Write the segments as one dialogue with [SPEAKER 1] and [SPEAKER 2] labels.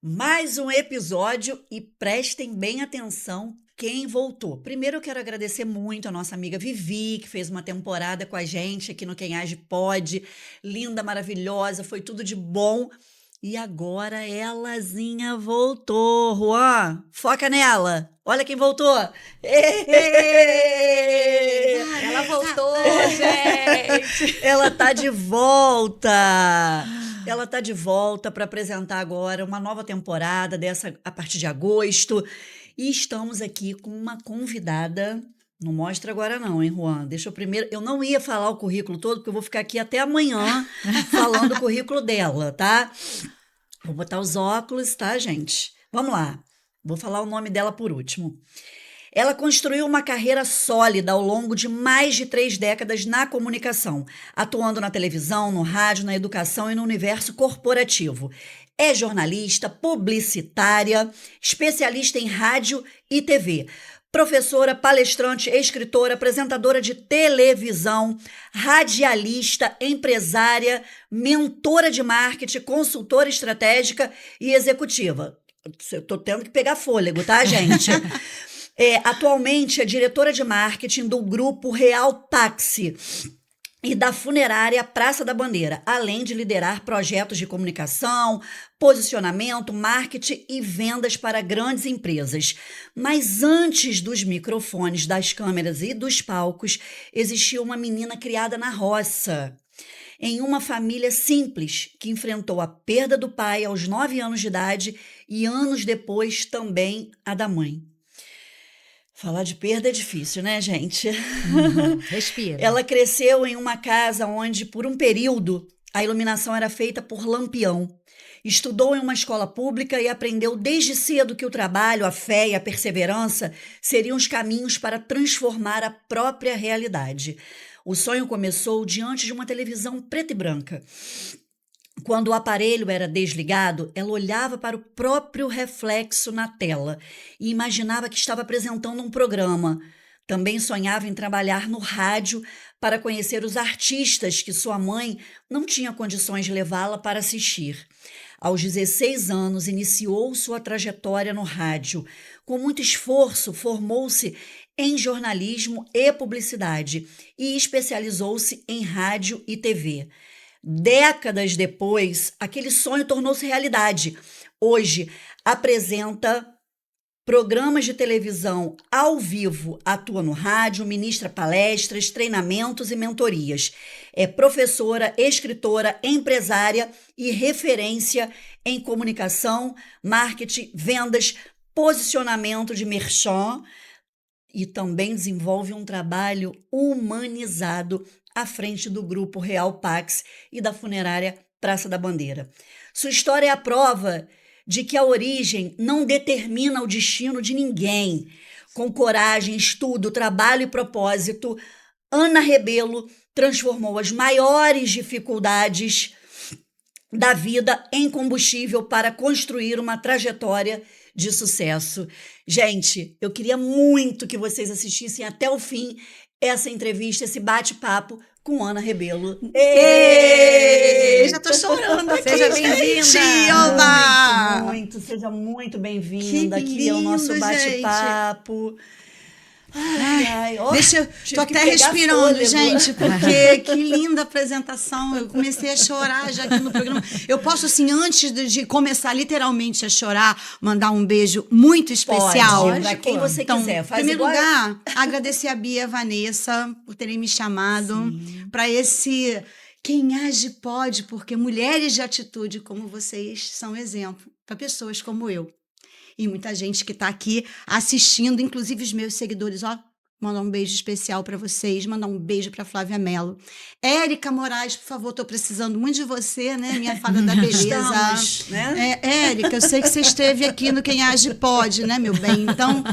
[SPEAKER 1] Mais um episódio e prestem bem atenção quem voltou. Primeiro eu quero agradecer muito a nossa amiga Vivi, que fez uma temporada com a gente aqui no Quem Age Pode. Linda, maravilhosa, foi tudo de bom. E agora elazinha voltou. Juan, foca nela. Olha quem voltou.
[SPEAKER 2] Ela voltou, gente!
[SPEAKER 1] Ela tá de volta. Ela tá de volta para apresentar agora uma nova temporada dessa a partir de agosto. E estamos aqui com uma convidada. Não mostra agora não, hein, Juan? Deixa eu primeiro... Eu não ia falar o currículo todo, porque eu vou ficar aqui até amanhã falando o currículo dela, tá? Vou botar os óculos, tá, gente? Vamos lá. Vou falar o nome dela por último. Ela construiu uma carreira sólida ao longo de mais de 3 décadas na comunicação, atuando na televisão, no rádio, na educação e no universo corporativo. É jornalista, publicitária, especialista em rádio e TV. Professora, palestrante, escritora, apresentadora de televisão, radialista, empresária, mentora de marketing, consultora estratégica e executiva. Estou tendo que pegar fôlego, tá, gente? Atualmente é diretora de marketing do grupo Real Táxi e da funerária Praça da Bandeira, além de liderar projetos de comunicação, posicionamento, marketing e vendas para grandes empresas. Mas antes dos microfones, das câmeras e dos palcos, existia uma menina criada na roça, em uma família simples, que enfrentou a perda do pai aos 9 anos de idade e anos depois também a da mãe. Falar de perda é difícil, né, gente?
[SPEAKER 2] Respira.
[SPEAKER 1] Ela cresceu em uma casa onde, por um período, a iluminação era feita por lampião. Estudou em uma escola pública e aprendeu desde cedo que o trabalho, a fé e a perseverança seriam os caminhos para transformar a própria realidade. O sonho começou diante de uma televisão preta e branca. Quando o aparelho era desligado, ela olhava para o próprio reflexo na tela e imaginava que estava apresentando um programa. Também sonhava em trabalhar no rádio para conhecer os artistas que sua mãe não tinha condições de levá-la para assistir. Aos 16 anos, iniciou sua trajetória no rádio. Com muito esforço, formou-se em jornalismo e publicidade e especializou-se em rádio e TV. Décadas depois, aquele sonho tornou-se realidade. Hoje, apresenta programas de televisão ao vivo, atua no rádio, ministra palestras, treinamentos e mentorias. É professora, escritora, empresária e referência em comunicação, marketing, vendas, posicionamento de merchan e também desenvolve um trabalho humanizado à frente do grupo Real Táxi e da funerária Praça da Bandeira. Sua história é a prova de que a origem não determina o destino de ninguém. Com coragem, estudo, trabalho e propósito, Ana Rebelo transformou as maiores dificuldades da vida em combustível para construir uma trajetória de sucesso. Gente, eu queria muito que vocês assistissem até o fim essa entrevista, esse bate-papo com Ana Rebelo.
[SPEAKER 3] Já tô chorando aqui.
[SPEAKER 2] Seja bem-vinda.
[SPEAKER 1] Muito, seja muito bem-vinda
[SPEAKER 3] Que
[SPEAKER 1] aqui ao nosso
[SPEAKER 3] lindo,
[SPEAKER 1] bate-papo.
[SPEAKER 3] Tô até respirando, gente, porque que linda apresentação. Eu comecei a chorar já aqui no programa. Eu posso, assim, antes de começar literalmente a chorar, mandar um beijo muito especial.
[SPEAKER 1] Pode, pra quem você quiser.
[SPEAKER 3] Em primeiro lugar, agradecer a Bia e a Vanessa por terem me chamado para esse Quem Age Pode, porque mulheres de atitude como vocês são exemplo para pessoas como eu. E muita gente que está aqui assistindo, inclusive os meus seguidores, mandar um beijo especial para vocês, mandar um beijo para Flávia Mello. Érica Moraes, por favor, estou precisando muito de você, né, minha fada da beleza.
[SPEAKER 1] Estamos, né?
[SPEAKER 3] Érica, eu sei que você esteve aqui no Quem Age Pode, né, meu bem? Então,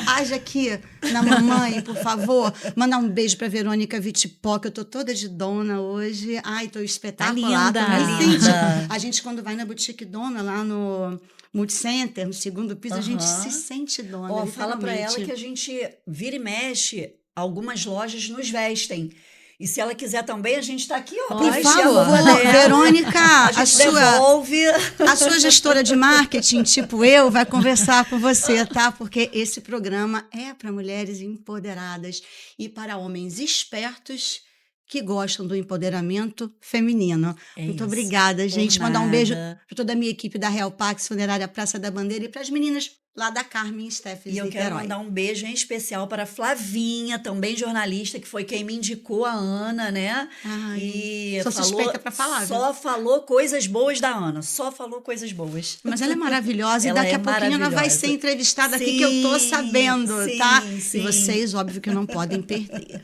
[SPEAKER 3] age aqui na mamãe, por favor. Mandar um beijo para Verônica Vitipó, que eu tô toda de dona hoje. Ai, tô espetacular.
[SPEAKER 2] Tá linda.
[SPEAKER 1] Linda.
[SPEAKER 3] A gente, quando vai na Boutique Dona, lá no Multicenter, no segundo piso, a gente se sente dona.
[SPEAKER 1] Fala pra ela que a gente vira e mexe, algumas lojas nos vestem. E se ela quiser também, a gente está aqui, ó.
[SPEAKER 2] Por
[SPEAKER 1] pra
[SPEAKER 3] Por
[SPEAKER 1] encher a
[SPEAKER 3] favor,
[SPEAKER 1] bola dela.
[SPEAKER 3] Verônica,
[SPEAKER 1] A gente devolve.
[SPEAKER 3] a sua gestora de marketing, tipo eu, vai conversar com você, tá? Porque esse programa é para mulheres empoderadas e para homens espertos que gostam do empoderamento feminino.
[SPEAKER 1] É
[SPEAKER 3] Muito
[SPEAKER 1] isso.
[SPEAKER 3] obrigada, gente.
[SPEAKER 1] Por
[SPEAKER 3] Mandar um beijo
[SPEAKER 1] nada.
[SPEAKER 3] para toda a minha equipe da Real Pax Funerária Praça da Bandeira e para as meninas lá da Carmen Steffes
[SPEAKER 1] E eu quero
[SPEAKER 3] Niterói.
[SPEAKER 1] mandar um beijo em especial para a Flavinha, também jornalista, que foi quem me indicou a Ana, né?
[SPEAKER 3] Ai,
[SPEAKER 1] E
[SPEAKER 3] sou suspeita pra falar, viu?
[SPEAKER 1] Só falou coisas boas da Ana, só falou coisas boas.
[SPEAKER 3] Mas ela é maravilhosa e
[SPEAKER 1] Ela
[SPEAKER 3] daqui
[SPEAKER 1] é
[SPEAKER 3] a pouquinho ela vai
[SPEAKER 1] maravilhosa.
[SPEAKER 3] ser entrevistada aqui, que eu tô
[SPEAKER 1] Sim,
[SPEAKER 3] sabendo,
[SPEAKER 1] sim,
[SPEAKER 3] tá?
[SPEAKER 1] sim.
[SPEAKER 3] E vocês, óbvio que não podem perder.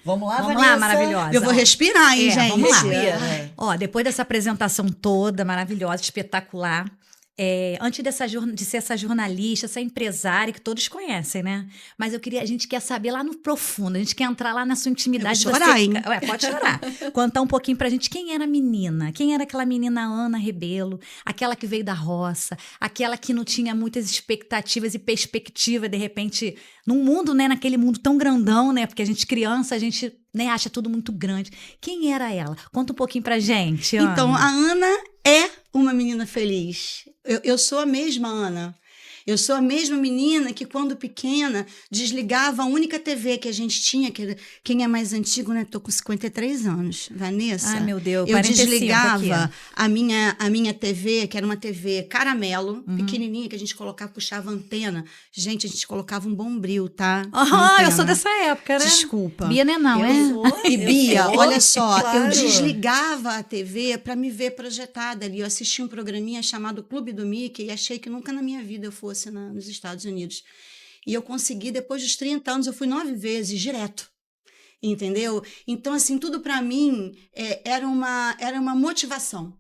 [SPEAKER 1] Vamos lá,
[SPEAKER 2] Vamos
[SPEAKER 1] Vanessa?
[SPEAKER 2] lá, maravilhosa.
[SPEAKER 3] Eu vou respirar, hein,
[SPEAKER 2] É,
[SPEAKER 3] gente?
[SPEAKER 2] vamos lá.
[SPEAKER 1] Respira, é.
[SPEAKER 2] Ó, depois dessa apresentação toda maravilhosa, espetacular, antes de ser essa jornalista, essa empresária que todos conhecem, né? Mas a gente quer saber lá no profundo, a gente quer entrar lá na sua intimidade.
[SPEAKER 3] Eu vou chorar, hein?
[SPEAKER 2] Ué, pode chorar. Contar um pouquinho pra gente quem era a menina, quem era aquela menina Ana Rebelo, aquela que veio da roça, aquela que não tinha muitas expectativas e perspectiva, de repente, num mundo, né, naquele mundo tão grandão, né? Porque a gente criança, a gente, né, acha tudo muito grande. Quem era ela? Conta um pouquinho pra gente, Ana.
[SPEAKER 3] Então, a Ana é uma menina feliz. Eu sou a mesma Ana. Eu sou a mesma menina que, quando pequena, desligava a única TV que a gente tinha, quem é mais antigo, né? Tô com 53 anos, Vanessa.
[SPEAKER 2] Ai, meu Deus,
[SPEAKER 3] Eu
[SPEAKER 2] 45
[SPEAKER 3] desligava
[SPEAKER 2] aqui.
[SPEAKER 3] a minha TV, que era uma TV caramelo, pequenininha, que a gente colocava, puxava antena. Gente, a gente colocava um bombril, tá?
[SPEAKER 2] Ah, eu
[SPEAKER 3] Antena.
[SPEAKER 2] sou dessa época, né?
[SPEAKER 3] Desculpa.
[SPEAKER 2] Bia Nenão, é?
[SPEAKER 3] E Bia, olha só, eu
[SPEAKER 1] claro.
[SPEAKER 3] desligava a TV para me ver projetada ali. Eu assisti um programinha chamado Clube do Mickey e achei que nunca na minha vida eu fosse nos Estados Unidos. E eu consegui, depois dos 30 anos, eu fui 9 vezes, direto. Entendeu? Então, assim, tudo para mim era uma motivação.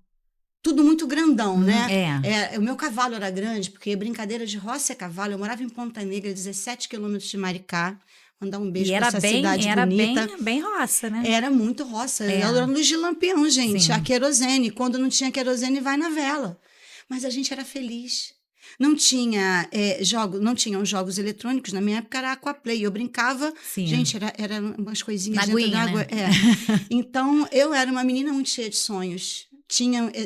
[SPEAKER 3] Tudo muito grandão, né? O meu cavalo era grande, porque brincadeira de roça é cavalo. Eu morava em Ponta Negra, 17 quilômetros de Maricá. Mandar um beijo
[SPEAKER 2] E
[SPEAKER 3] pra
[SPEAKER 2] era
[SPEAKER 3] essa cidade
[SPEAKER 2] era
[SPEAKER 3] bonita.
[SPEAKER 2] bem roça, né?
[SPEAKER 3] Era muito roça.
[SPEAKER 2] É.
[SPEAKER 3] Era luz de lampião, gente.
[SPEAKER 2] Sim.
[SPEAKER 3] A querosene. Quando não tinha querosene, vai na vela. Mas a gente era feliz. Não tinha não tinham jogos eletrônicos. Na minha época era Aquaplay. Eu brincava.
[SPEAKER 2] Sim.
[SPEAKER 3] Gente, era umas coisinhas
[SPEAKER 2] Na
[SPEAKER 3] dentro
[SPEAKER 2] aguinha,
[SPEAKER 3] d'água.
[SPEAKER 2] né?
[SPEAKER 3] Então, eu era uma menina muito cheia de sonhos.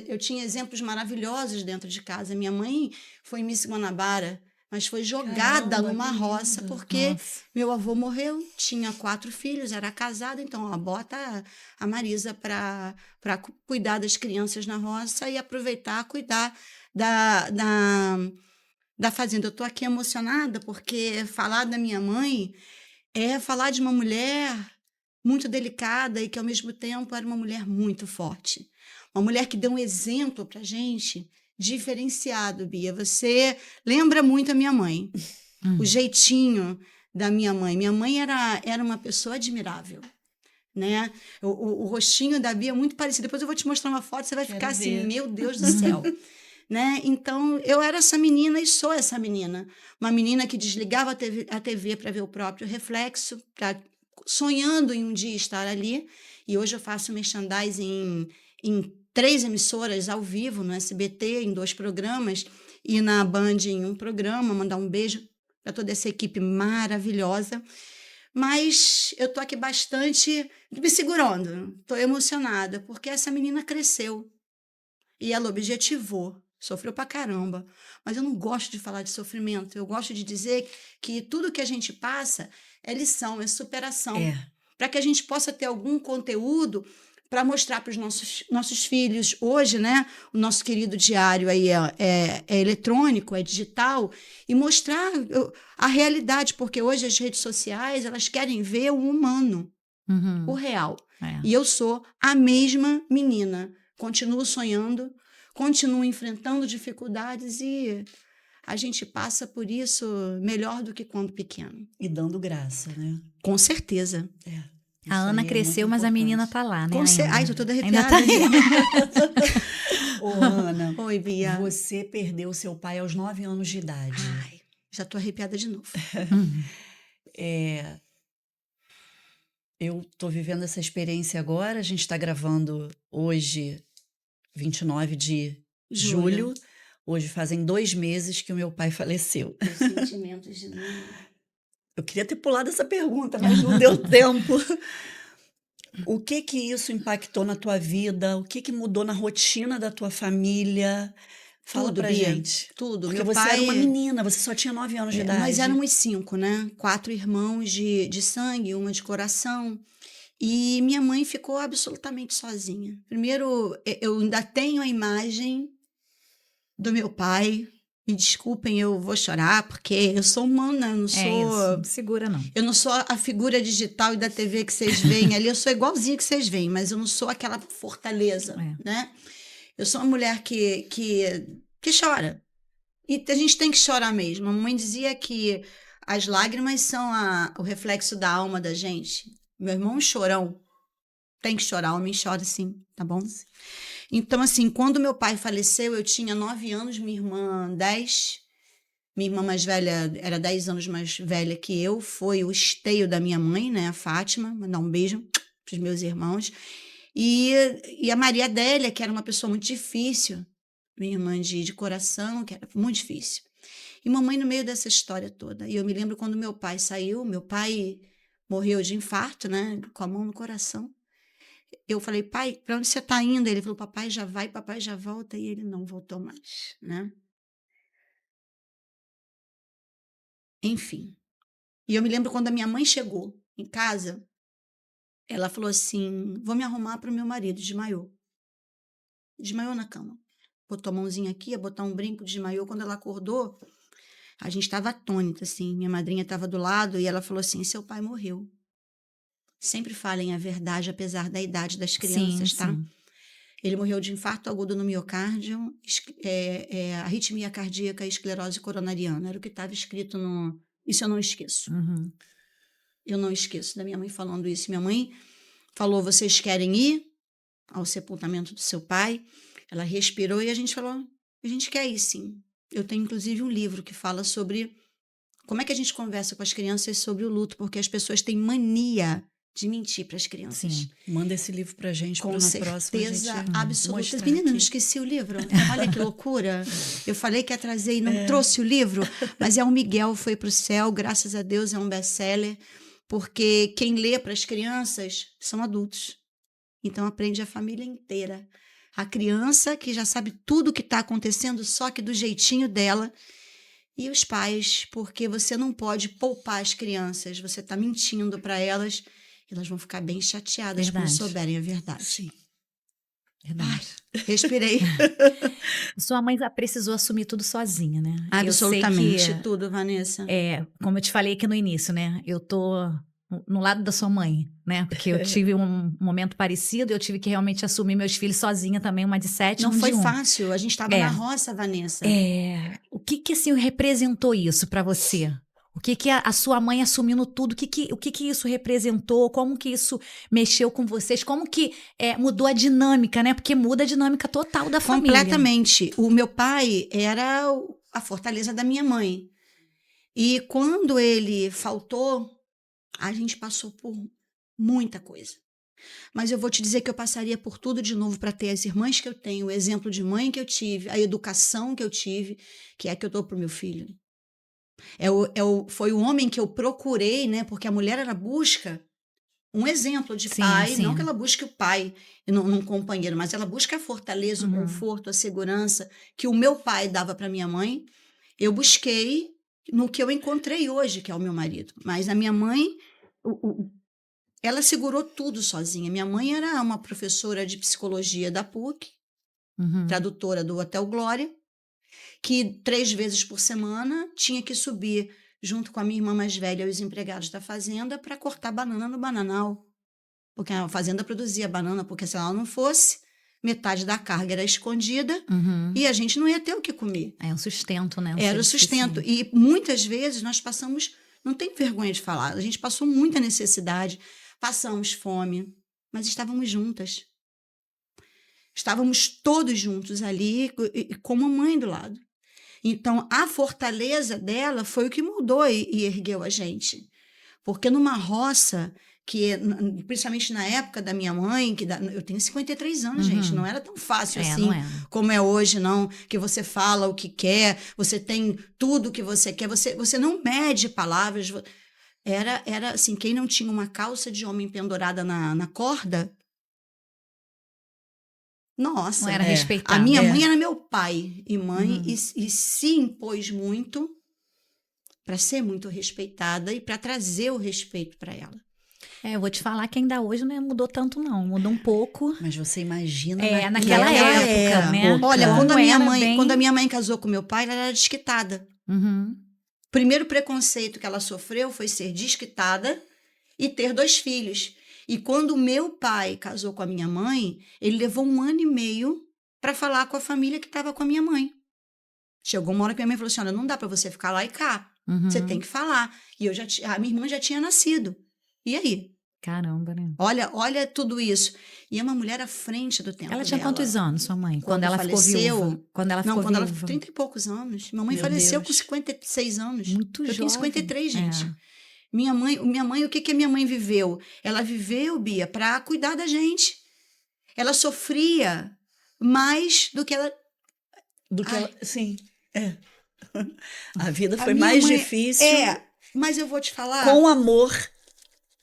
[SPEAKER 3] Eu tinha exemplos maravilhosos dentro de casa. Minha mãe foi Miss Guanabara, mas foi jogada
[SPEAKER 1] Caramba,
[SPEAKER 3] numa
[SPEAKER 1] que
[SPEAKER 3] roça,
[SPEAKER 1] lindo.
[SPEAKER 3] porque
[SPEAKER 2] Nossa.
[SPEAKER 3] meu avô morreu, tinha 4 filhos, era casada, então ó, bota a Marisa para cuidar das crianças na roça e aproveitar, cuidar da fazenda. Eu estou aqui emocionada porque falar da minha mãe é falar de uma mulher muito delicada e que, ao mesmo tempo, era uma mulher muito forte. Uma mulher que deu um exemplo para a gente diferenciado, Bia. Você lembra muito a minha mãe. O jeitinho da minha mãe. Minha mãe era uma pessoa admirável, né? O rostinho da Bia é muito parecido. Depois eu vou te mostrar uma foto, você vai ficar assim, meu Deus do céu. Né? Então, eu era essa menina e sou essa menina. Uma menina que desligava a TV para ver o próprio reflexo, sonhando em um dia estar ali. E hoje eu faço merchandising em 3 emissoras ao vivo, no SBT, em 2 programas, e na Band em um programa. Mandar um beijo para toda essa equipe maravilhosa. Mas eu estou aqui bastante me segurando, estou emocionada, porque essa menina cresceu e ela objetivou. Sofreu pra caramba, mas eu não gosto de falar de sofrimento. Eu gosto de dizer que tudo que a gente passa é lição, é superação. Para que a gente possa ter algum conteúdo para mostrar para os nossos filhos. Hoje, né, o nosso querido diário aí é eletrônico, é digital, e mostrar a realidade, porque hoje as redes sociais, elas querem ver o humano, o real. E eu sou a mesma menina, continuo sonhando, continuo enfrentando dificuldades e a gente passa por isso melhor do que quando pequeno.
[SPEAKER 1] E dando graça, né?
[SPEAKER 3] Com certeza.
[SPEAKER 2] A Ana cresceu, mas a menina tá lá, né?
[SPEAKER 3] Ai, tô toda arrepiada.
[SPEAKER 2] Ainda tá aí.
[SPEAKER 1] Ô, Ana,
[SPEAKER 3] Oi, Bia.
[SPEAKER 1] você perdeu seu pai aos 9 anos de idade.
[SPEAKER 3] Ai, já tô arrepiada de novo.
[SPEAKER 1] Eu tô vivendo essa experiência agora. A gente está gravando hoje, 29 de julho. Hoje fazem 2 meses que o meu pai faleceu.
[SPEAKER 3] Os sentimentos de novo.
[SPEAKER 1] Eu queria ter pulado essa pergunta, mas não deu tempo. O que que isso impactou na tua vida? O que que mudou na rotina da tua família? Fala
[SPEAKER 3] Tudo,
[SPEAKER 1] pra
[SPEAKER 3] Bia,
[SPEAKER 1] gente.
[SPEAKER 3] tudo.
[SPEAKER 1] Porque
[SPEAKER 3] Meu
[SPEAKER 1] você era uma
[SPEAKER 3] pai,
[SPEAKER 1] menina, você só tinha 9 anos de
[SPEAKER 3] nós
[SPEAKER 1] idade.
[SPEAKER 3] éramos 5, né? 4 irmãos de sangue, uma de coração. E minha mãe ficou absolutamente sozinha. Primeiro, eu ainda tenho a imagem do meu pai. Me desculpem, eu vou chorar, porque eu sou humana, eu não
[SPEAKER 2] É
[SPEAKER 3] sou.
[SPEAKER 2] isso, não segura não.
[SPEAKER 3] Eu não sou a figura digital e da TV que vocês veem ali, eu sou igualzinha que vocês veem, mas eu não sou aquela fortaleza,
[SPEAKER 2] É.
[SPEAKER 3] né? Eu sou uma mulher que chora. E a gente tem que chorar mesmo. A mamãe dizia que as lágrimas são o reflexo da alma da gente. Meu irmão é um chorão. Tem que chorar, homem chora sim, tá bom? Então, assim, quando meu pai faleceu, eu tinha 9 anos, minha irmã 10. Minha irmã mais velha era 10 anos mais velha que eu. Foi o esteio da minha mãe, né? A Fátima. Mandar um beijo pros meus irmãos. E a Maria Adélia, que era uma pessoa muito difícil. Minha irmã de coração, que era muito difícil. E mamãe no meio dessa história toda. E eu me lembro quando meu pai saiu, meu pai morreu de infarto, né? Com a mão no coração. Eu falei, pai, para onde você está indo? Ele falou, papai já vai, papai já volta. E ele não voltou mais, né? Enfim. E eu me lembro quando a minha mãe chegou em casa, ela falou assim, vou me arrumar para o meu marido, desmaiou. Desmaiou na cama. Botou a mãozinha aqui, ia botar um brinco, desmaiou. Quando ela acordou, a gente estava atônita, assim. Minha madrinha estava do lado e ela falou assim, seu pai morreu. Sempre falem a verdade, apesar da idade das crianças,
[SPEAKER 2] Sim,
[SPEAKER 3] tá?
[SPEAKER 2] sim.
[SPEAKER 3] Ele morreu de infarto agudo no miocárdio, arritmia cardíaca e esclerose coronariana. Era o que estava escrito no... Isso eu não esqueço.
[SPEAKER 2] Uhum.
[SPEAKER 3] Eu não esqueço da minha mãe falando isso. Minha mãe falou, vocês querem ir ao sepultamento do seu pai? Ela respirou e a gente falou, a gente quer ir sim. Eu tenho inclusive um livro que fala sobre como é que a gente conversa com as crianças sobre o luto, porque as pessoas têm mania de mentir para as crianças.
[SPEAKER 2] Sim.
[SPEAKER 1] Manda esse livro pra gente,
[SPEAKER 3] Com
[SPEAKER 1] pra na próxima a gente
[SPEAKER 3] certeza absoluta.
[SPEAKER 1] mostrar
[SPEAKER 3] Menina, não
[SPEAKER 1] aqui.
[SPEAKER 3] esqueci o livro. Olha que loucura. Eu falei que ia trazer e não trouxe o livro, mas é o Miguel Foi pro Céu, graças a Deus é um best-seller, porque quem lê para as crianças são adultos. Então aprende a família inteira. A criança que já sabe tudo o que está acontecendo, só que do jeitinho dela. E os pais, porque você não pode poupar as crianças, você está mentindo para elas, elas vão ficar bem chateadas
[SPEAKER 2] Verdade.
[SPEAKER 3] quando souberem a verdade.
[SPEAKER 1] Sim.
[SPEAKER 2] Verdade.
[SPEAKER 3] Respirei.
[SPEAKER 2] Sua mãe precisou assumir tudo sozinha, né?
[SPEAKER 3] Absolutamente
[SPEAKER 2] Eu sei que,
[SPEAKER 3] tudo, Vanessa.
[SPEAKER 2] como eu te falei aqui no início, né? Eu tô no lado da sua mãe, né? Porque eu tive um momento parecido, eu tive que realmente assumir meus filhos sozinha também, uma de 7 e
[SPEAKER 3] Não
[SPEAKER 2] um
[SPEAKER 3] foi
[SPEAKER 2] de 1.
[SPEAKER 3] fácil, a gente estava na roça, Vanessa.
[SPEAKER 2] O que assim representou isso para você? O que a sua mãe assumindo tudo, o que isso representou? Como que isso mexeu com vocês? Como que mudou a dinâmica, né? Porque muda a dinâmica total da família.
[SPEAKER 3] Completamente. O meu pai era a fortaleza da minha mãe. E quando ele faltou, a gente passou por muita coisa. Mas eu vou te dizer que eu passaria por tudo de novo para ter as irmãs que eu tenho, o exemplo de mãe que eu tive, a educação que eu tive, que é a que eu dou para o meu filho. Foi o homem que eu procurei, né? Porque a mulher, ela busca um exemplo de pai,
[SPEAKER 2] sim.
[SPEAKER 3] não que ela busque o pai num companheiro, mas ela busca a fortaleza, o conforto, a segurança que o meu pai dava para minha mãe. Eu busquei no que eu encontrei hoje, que é o meu marido. Mas a minha mãe, ela segurou tudo sozinha. Minha mãe era uma professora de psicologia da PUC, tradutora do Hotel Glória, que 3 vezes por semana tinha que subir junto com a minha irmã mais velha e os empregados da fazenda para cortar banana no bananal. Porque a fazenda produzia banana, porque se ela não fosse, metade da carga era escondida e a gente não ia ter o que comer.
[SPEAKER 2] É um sustento, né?
[SPEAKER 3] Era o sustento. E muitas vezes nós passamos, não tenho vergonha de falar, a gente passou muita necessidade, passamos fome, mas estávamos juntas. Estávamos todos juntos ali, com a mãe do lado. Então, a fortaleza dela foi o que mudou e ergueu a gente. Porque numa roça, principalmente na época da minha mãe, eu tenho 53 anos, gente, não era tão fácil assim como é hoje, não, que você fala o que quer, você tem tudo o que você quer, você não mede palavras. era assim, quem não tinha uma calça de homem pendurada na corda, nossa.
[SPEAKER 2] Não era
[SPEAKER 1] É.
[SPEAKER 2] respeitado.
[SPEAKER 3] A minha
[SPEAKER 1] É.
[SPEAKER 3] mãe era meu pai e mãe
[SPEAKER 2] Uhum.
[SPEAKER 3] e se impôs muito para ser muito respeitada e para trazer o respeito para ela.
[SPEAKER 2] Eu vou te falar que ainda hoje não mudou tanto, não. Mudou um pouco.
[SPEAKER 1] Mas você imagina
[SPEAKER 2] Naquela época, né?
[SPEAKER 3] Olha,
[SPEAKER 2] Como
[SPEAKER 3] quando
[SPEAKER 2] era
[SPEAKER 3] a minha mãe casou com meu pai, ela era desquitada.
[SPEAKER 2] Uhum.
[SPEAKER 3] O primeiro preconceito que ela sofreu foi ser desquitada e ter 2 filhos. E quando meu pai casou com a minha mãe, ele levou 1 ano e meio para falar com a família que estava com a minha mãe. Chegou uma hora que minha mãe falou assim, olha, não dá para você ficar lá e cá.
[SPEAKER 2] Uhum.
[SPEAKER 3] Você tem que falar. E a minha irmã já tinha nascido. E aí?
[SPEAKER 2] Caramba, né?
[SPEAKER 3] Olha tudo isso. E é uma mulher à frente do tempo
[SPEAKER 2] Ela tinha
[SPEAKER 3] dela.
[SPEAKER 2] quantos anos, sua mãe? Quando ela ficou
[SPEAKER 3] faleceu,
[SPEAKER 2] viúva? Quando ela
[SPEAKER 3] Não,
[SPEAKER 2] ficou
[SPEAKER 3] quando ela
[SPEAKER 2] viúva?
[SPEAKER 3] 30 e poucos anos. Minha mãe
[SPEAKER 1] Meu
[SPEAKER 3] faleceu
[SPEAKER 1] Deus.
[SPEAKER 3] com 56 anos.
[SPEAKER 2] Muito
[SPEAKER 3] Eu tenho
[SPEAKER 2] jovem.
[SPEAKER 3] 53, gente.
[SPEAKER 2] É.
[SPEAKER 3] Minha mãe, o que que a minha mãe viveu? Ela viveu, Bia, para cuidar da gente. Ela sofria mais do que ela...
[SPEAKER 1] do que
[SPEAKER 3] Ai.
[SPEAKER 1] ela. Sim, é. A vida
[SPEAKER 3] A
[SPEAKER 1] foi
[SPEAKER 3] minha
[SPEAKER 1] mais
[SPEAKER 3] mãe-
[SPEAKER 1] difícil
[SPEAKER 3] mas eu vou te falar,
[SPEAKER 1] com amor.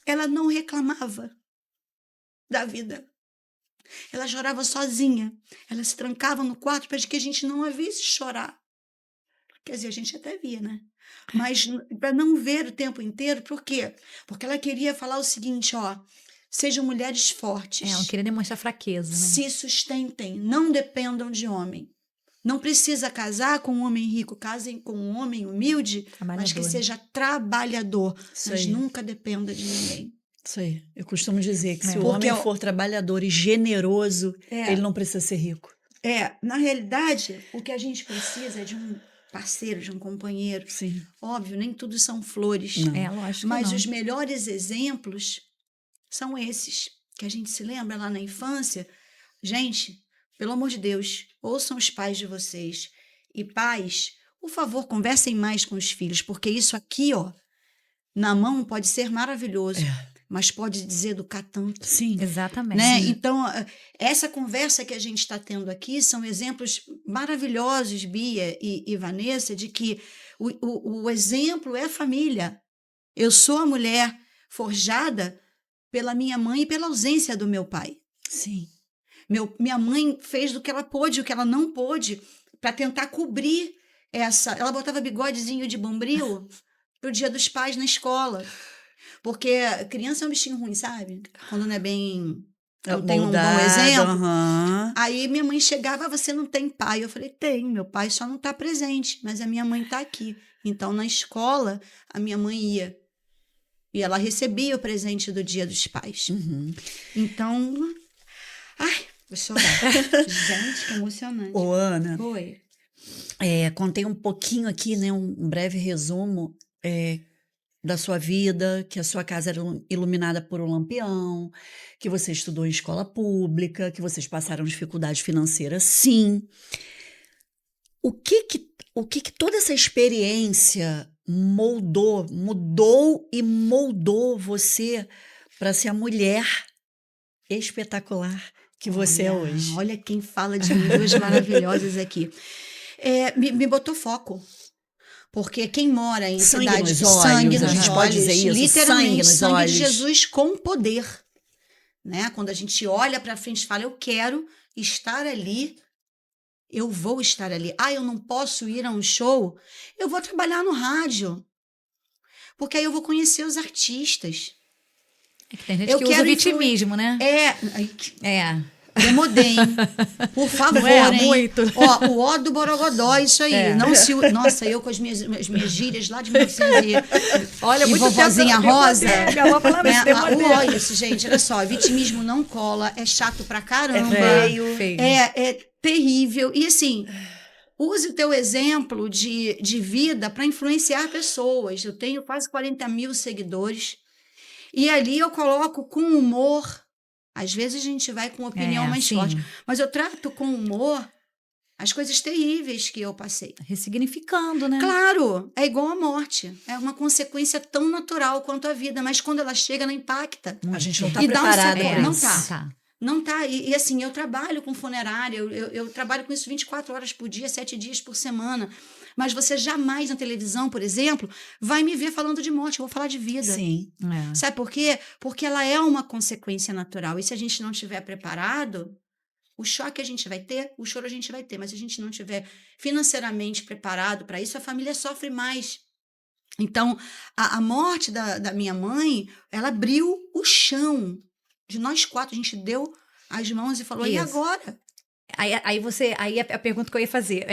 [SPEAKER 3] ela não reclamava da vida. Ela chorava sozinha. Ela se trancava no quarto para que a gente não a visse chorar. Quer dizer, a gente até via, né? Mas para não ver o tempo inteiro, por quê? Porque ela queria falar o seguinte, ó, sejam mulheres fortes.
[SPEAKER 2] Ela queria demonstrar fraqueza, né?
[SPEAKER 3] Se sustentem, não dependam de homem. Não precisa casar com um homem rico, casem com um homem humilde, mas que
[SPEAKER 2] Trabalhador.
[SPEAKER 3] seja trabalhador,
[SPEAKER 1] Isso
[SPEAKER 3] mas
[SPEAKER 1] aí.
[SPEAKER 3] nunca dependa de ninguém.
[SPEAKER 1] Isso aí. Eu costumo dizer que se o
[SPEAKER 3] Porque
[SPEAKER 1] homem for trabalhador e generoso,
[SPEAKER 3] É.
[SPEAKER 1] ele não precisa ser rico.
[SPEAKER 3] Na realidade, o que a gente precisa é de um parceiro, de um companheiro.
[SPEAKER 1] Sim.
[SPEAKER 3] Óbvio, nem tudo são flores.
[SPEAKER 1] Não.
[SPEAKER 2] Lógico
[SPEAKER 3] Mas
[SPEAKER 2] que não.
[SPEAKER 3] os melhores exemplos são esses, que a gente se lembra lá na infância. Gente, pelo amor de Deus, ouçam os pais de vocês. E pais, por favor, conversem mais com os filhos, porque isso aqui, ó, na mão pode ser maravilhoso, mas pode deseducar tanto.
[SPEAKER 1] Sim.
[SPEAKER 2] Exatamente.
[SPEAKER 3] Né? Então, essa conversa que a gente está tendo aqui são exemplos maravilhosos, Bia e Vanessa, de que o exemplo é a família. Eu sou a mulher forjada pela minha mãe e pela ausência do meu pai.
[SPEAKER 1] Sim.
[SPEAKER 3] Minha mãe fez do que ela pôde, o que ela não pôde, para tentar cobrir essa... Ela botava bigodezinho de bombril pro Dia dos Pais na escola. Porque criança é um bichinho ruim, sabe? Quando não é bem... Não tem um bom
[SPEAKER 1] Moldado,
[SPEAKER 3] exemplo.
[SPEAKER 1] aham.
[SPEAKER 3] Aí minha mãe chegava, você não tem pai? Eu falei, tem, meu pai só não está presente, mas a minha mãe está aqui. Então, na escola, a minha mãe ia. E ela recebia o presente do Dia dos Pais.
[SPEAKER 1] Uhum.
[SPEAKER 3] Então, ai, vou chorar. Gente, que emocionante.
[SPEAKER 1] Ô, Ana,
[SPEAKER 3] Oi.
[SPEAKER 1] contei um pouquinho aqui, né, um breve resumo da sua vida, que a sua casa era iluminada por um lampião, que você estudou em escola pública, que vocês passaram dificuldade financeira, sim. O que que toda essa experiência mudou e moldou você para ser a mulher espetacular que você é hoje?
[SPEAKER 3] Olha quem fala de mim, duas maravilhosas aqui. Me botou foco. Porque quem mora em
[SPEAKER 1] Sangue
[SPEAKER 3] cidade
[SPEAKER 1] nos
[SPEAKER 3] de
[SPEAKER 1] olhos,
[SPEAKER 3] sangue
[SPEAKER 1] a
[SPEAKER 3] nos
[SPEAKER 1] gente
[SPEAKER 3] olhos,
[SPEAKER 1] pode dizer isso,
[SPEAKER 3] literalmente
[SPEAKER 1] sangue nos
[SPEAKER 3] sangue
[SPEAKER 1] olhos.
[SPEAKER 3] de Jesus com poder, né? Quando a gente olha para frente e fala, eu quero estar ali, eu vou estar ali. Eu não posso ir a um show, eu vou trabalhar no rádio, porque aí eu vou conhecer os artistas.
[SPEAKER 2] É que tem gente
[SPEAKER 3] Eu
[SPEAKER 2] que usa
[SPEAKER 3] quero
[SPEAKER 2] vitimismo, né?
[SPEAKER 3] Demodei, hein? Por favor,
[SPEAKER 2] Não é?
[SPEAKER 3] hein?
[SPEAKER 2] Muito.
[SPEAKER 3] Ó, o ó do Borogodó, isso aí. Não se... Nossa, eu com as minhas gírias lá de 1900
[SPEAKER 2] Olha,
[SPEAKER 3] e
[SPEAKER 2] muito
[SPEAKER 3] vovozinha
[SPEAKER 2] tempo,
[SPEAKER 3] rosa.
[SPEAKER 2] minha avó falava isso, demodei.
[SPEAKER 3] Ó, isso, gente, olha só. Vitimismo não cola, é chato pra caramba.
[SPEAKER 1] Feio.
[SPEAKER 3] É terrível. E assim, use o teu exemplo de vida para influenciar pessoas. Eu tenho quase 40 mil seguidores. E ali eu coloco com humor. Às vezes a gente vai com opinião mais
[SPEAKER 2] sim.
[SPEAKER 3] forte. Mas eu trato com humor as coisas terríveis que eu passei.
[SPEAKER 2] Ressignificando, né?
[SPEAKER 3] Claro, é igual a morte. É uma consequência tão natural quanto a vida. Mas quando ela chega, ela impacta.
[SPEAKER 1] A gente não está
[SPEAKER 3] E dá um
[SPEAKER 1] preparada
[SPEAKER 3] sabor,
[SPEAKER 1] para
[SPEAKER 3] não
[SPEAKER 1] isso.
[SPEAKER 3] tá. Não tá. E assim, eu trabalho com funerária. Eu trabalho com isso 24 horas por dia, 7 dias por semana. Mas você jamais na televisão, por exemplo, vai me ver falando de morte. Eu vou falar de vida.
[SPEAKER 1] Sim.
[SPEAKER 3] Sabe por quê? Porque ela é uma consequência natural. E se a gente não estiver preparado, o choque a gente vai ter, o choro a gente vai ter. Mas se a gente não estiver financeiramente preparado para isso, a família sofre mais. Então, a morte da minha mãe, ela abriu o chão de nós 4. A gente deu as mãos e falou, e
[SPEAKER 2] Isso.
[SPEAKER 3] agora?
[SPEAKER 2] Aí a pergunta que eu ia fazer,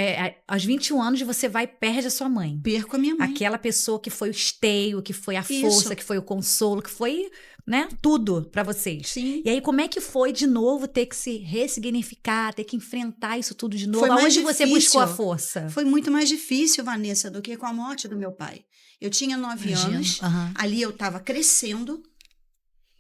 [SPEAKER 2] aos 21 anos você vai e perde a sua mãe.
[SPEAKER 3] Perco a minha mãe.
[SPEAKER 2] Aquela pessoa que foi o esteio, que foi a
[SPEAKER 3] Isso.
[SPEAKER 2] força, que foi o consolo, que foi, né, tudo pra vocês.
[SPEAKER 3] Sim.
[SPEAKER 2] E aí, como é que foi de novo ter que se ressignificar, ter que enfrentar isso tudo de novo?
[SPEAKER 3] Foi mais
[SPEAKER 2] Aonde você
[SPEAKER 3] difícil.
[SPEAKER 2] buscou a força?
[SPEAKER 3] Foi muito mais difícil, Vanessa, do que com a morte do meu pai. Eu tinha 9 anos,
[SPEAKER 2] Aham.
[SPEAKER 3] ali eu estava crescendo,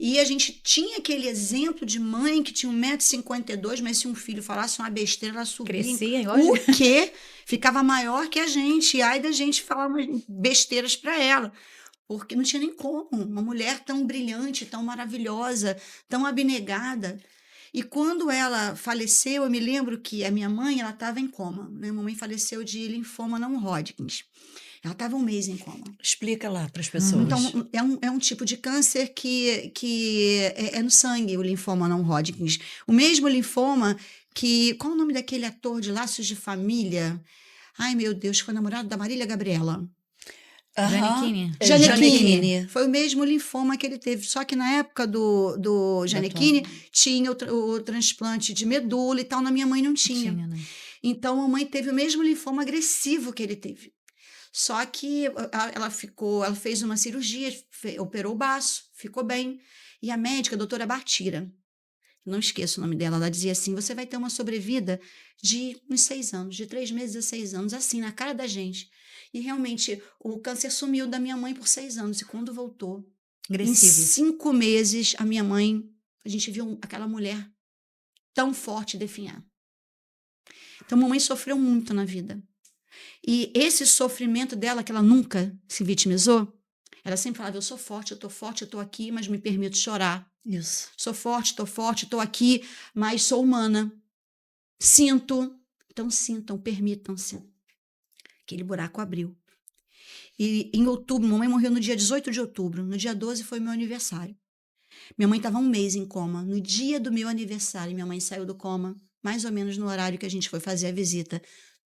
[SPEAKER 3] e a gente tinha aquele exemplo de mãe que tinha 1,52 m, mas se um filho falasse uma besteira, ela subia.
[SPEAKER 2] Crescia, igual a
[SPEAKER 3] O quê? Ficava maior que a gente. E aí da gente falar umas besteiras para ela. Porque não tinha nem como. Uma mulher tão brilhante, tão maravilhosa, tão abnegada. E quando ela faleceu, eu me lembro que a minha mãe, ela estava em coma. Minha mamãe faleceu de linfoma não Hodgkin. Ela estava 1 mês em coma.
[SPEAKER 1] Explica lá para as pessoas.
[SPEAKER 3] Então, é um tipo de câncer que é no sangue, o linfoma não Hodgkin. O mesmo linfoma que... Qual o nome daquele ator de Laços de Família? Ai, meu Deus, foi namorado da Marília Gabriela.
[SPEAKER 2] Giannichini.
[SPEAKER 3] Giannichini. Foi o mesmo linfoma que ele teve. Só que na época do Giannichini, tinha o transplante de medula e tal. Na minha mãe não tinha.
[SPEAKER 2] Né?
[SPEAKER 3] Então, a mãe teve o mesmo linfoma agressivo que ele teve. Só que ela fez uma cirurgia, operou o baço, ficou bem. E a médica, a doutora Bartira, não esqueço o nome dela, ela dizia assim, você vai ter uma sobrevida de uns 6 anos, de 3 meses a 6 anos, assim, na cara da gente. E realmente, o câncer sumiu da minha mãe por 6 anos. E quando voltou, em 5 meses, a minha mãe, a gente viu aquela mulher tão forte definhar. Então, a mamãe sofreu muito na vida. E esse sofrimento dela, que ela nunca se vitimizou, ela sempre falava, eu sou forte, eu tô aqui, mas me permito chorar.
[SPEAKER 1] Isso.
[SPEAKER 3] Sou forte, tô aqui, mas sou humana. Sinto. Então sintam, permitam-se. Aquele buraco abriu. E em outubro, mamãe morreu no dia 18 de outubro. No dia 12 foi meu aniversário. Minha mãe estava 1 mês em coma. No dia do meu aniversário, minha mãe saiu do coma, mais ou menos no horário que a gente foi fazer a visita.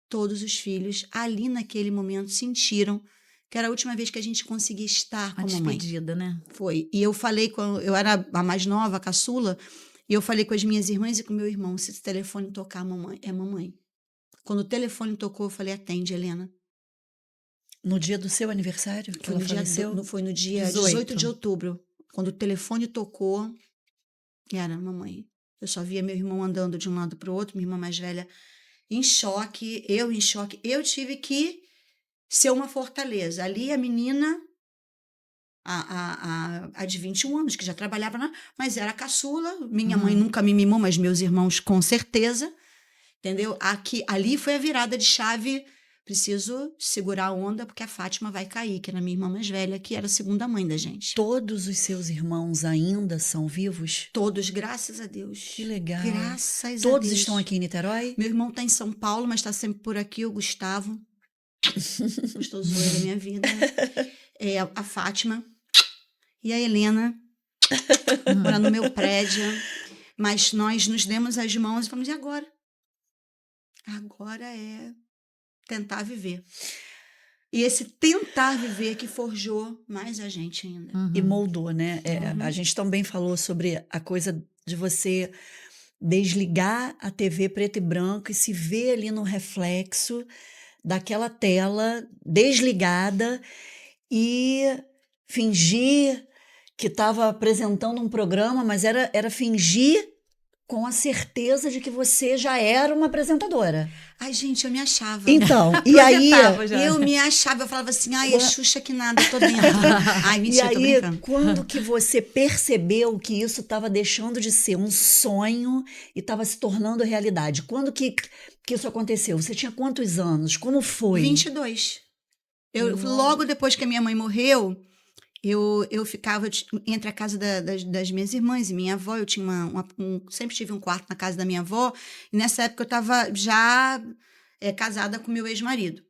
[SPEAKER 3] Todos os filhos, ali naquele momento, sentiram que era a última vez que a gente conseguia estar com a mamãe.
[SPEAKER 2] Despedida, né?
[SPEAKER 3] Foi. E eu falei, eu era a mais nova, a caçula, e eu falei com as minhas irmãs e com meu irmão, se o telefone tocar, mamãe, é mamãe. Quando o telefone tocou, eu falei, atende, Helena.
[SPEAKER 1] No dia do seu aniversário que ela faleceu?
[SPEAKER 3] Foi no dia 18 de outubro. Quando o telefone tocou, era mamãe. Eu só via meu irmão andando de um lado para o outro, minha irmã mais velha em choque, eu em choque. Eu tive que ser uma fortaleza. Ali a menina, a de 21 anos, que já trabalhava, mas era caçula. Minha mãe nunca me mimou, mas meus irmãos com certeza. Entendeu? Ali foi a virada de chave. Preciso segurar a onda, porque a Fátima vai cair, que era a minha irmã mais velha, que era a segunda mãe da gente.
[SPEAKER 1] Todos os seus irmãos ainda são vivos?
[SPEAKER 3] Todos, graças a Deus.
[SPEAKER 1] Que legal.
[SPEAKER 3] Graças a Deus.
[SPEAKER 1] Todos estão aqui em Niterói?
[SPEAKER 3] Meu irmão está em São Paulo, mas está sempre por aqui, o Gustavo. Gostosuelo da minha vida. A Fátima e a Helena, mora no meu prédio. Mas nós nos demos as mãos e falamos, e agora? Agora é tentar viver. E esse tentar viver que forjou mais a gente ainda.
[SPEAKER 1] E moldou, né? A gente também falou sobre a coisa de você desligar a TV preto e branco e se ver ali no reflexo daquela tela desligada e fingir que estava apresentando um programa, mas era fingir com a certeza de que você já era uma apresentadora.
[SPEAKER 3] Ai, gente, eu me achava.
[SPEAKER 1] Então, e aí...
[SPEAKER 3] Eu me achava, eu falava assim, ai, é Xuxa que nada, tô dentro. Ai, mentira, tô
[SPEAKER 1] aí,
[SPEAKER 3] brincando.
[SPEAKER 1] quando que você percebeu que isso estava deixando de ser um sonho e estava se tornando realidade? Quando que isso aconteceu? Você tinha quantos anos? Como foi?
[SPEAKER 3] 22. Logo depois que a minha mãe morreu, eu ficava entre a casa das minhas irmãs e minha avó. Eu tinha sempre tive um quarto na casa da minha avó. E nessa época eu estava já casada com meu ex-marido.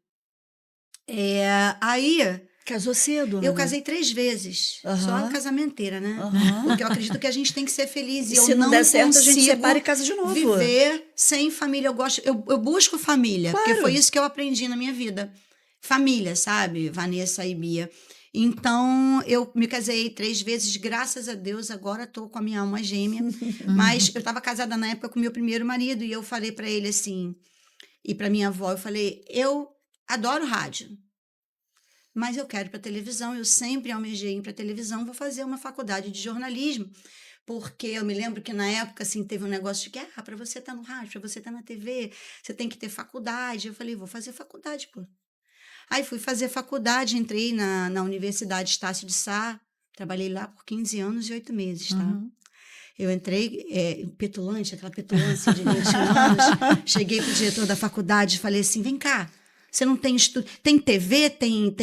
[SPEAKER 3] Aí
[SPEAKER 1] Casou cedo, né?
[SPEAKER 3] eu casei 3 vezes, só casamenteira, né? Porque eu acredito que a gente tem que ser feliz. E
[SPEAKER 1] Se
[SPEAKER 3] eu
[SPEAKER 1] não der certo, a gente
[SPEAKER 3] consigo
[SPEAKER 1] separa e casa de novo.
[SPEAKER 3] viver sem família. Eu busco família, porque foi isso que eu aprendi na minha vida. Família, sabe? Vanessa e Bia. Então, eu me casei 3 vezes, graças a Deus, agora estou com a minha alma gêmea. Mas eu estava casada na época com meu primeiro marido, e eu falei para ele assim, e para minha avó, eu falei, eu adoro rádio, mas eu quero ir para televisão, eu sempre almejei ir para televisão, vou fazer uma faculdade de jornalismo, porque eu me lembro que na época, assim, teve um negócio de que, para você estar no rádio, para você estar na TV, você tem que ter faculdade. Eu falei, vou fazer faculdade, pô. Aí fui fazer faculdade, entrei na Universidade Estácio de Sá, trabalhei lá por 15 anos e 8 meses, tá? Eu entrei petulante, aquela petulância de 21 anos, cheguei pro diretor da faculdade e falei assim, vem cá, você não tem estudo, tem TV, tem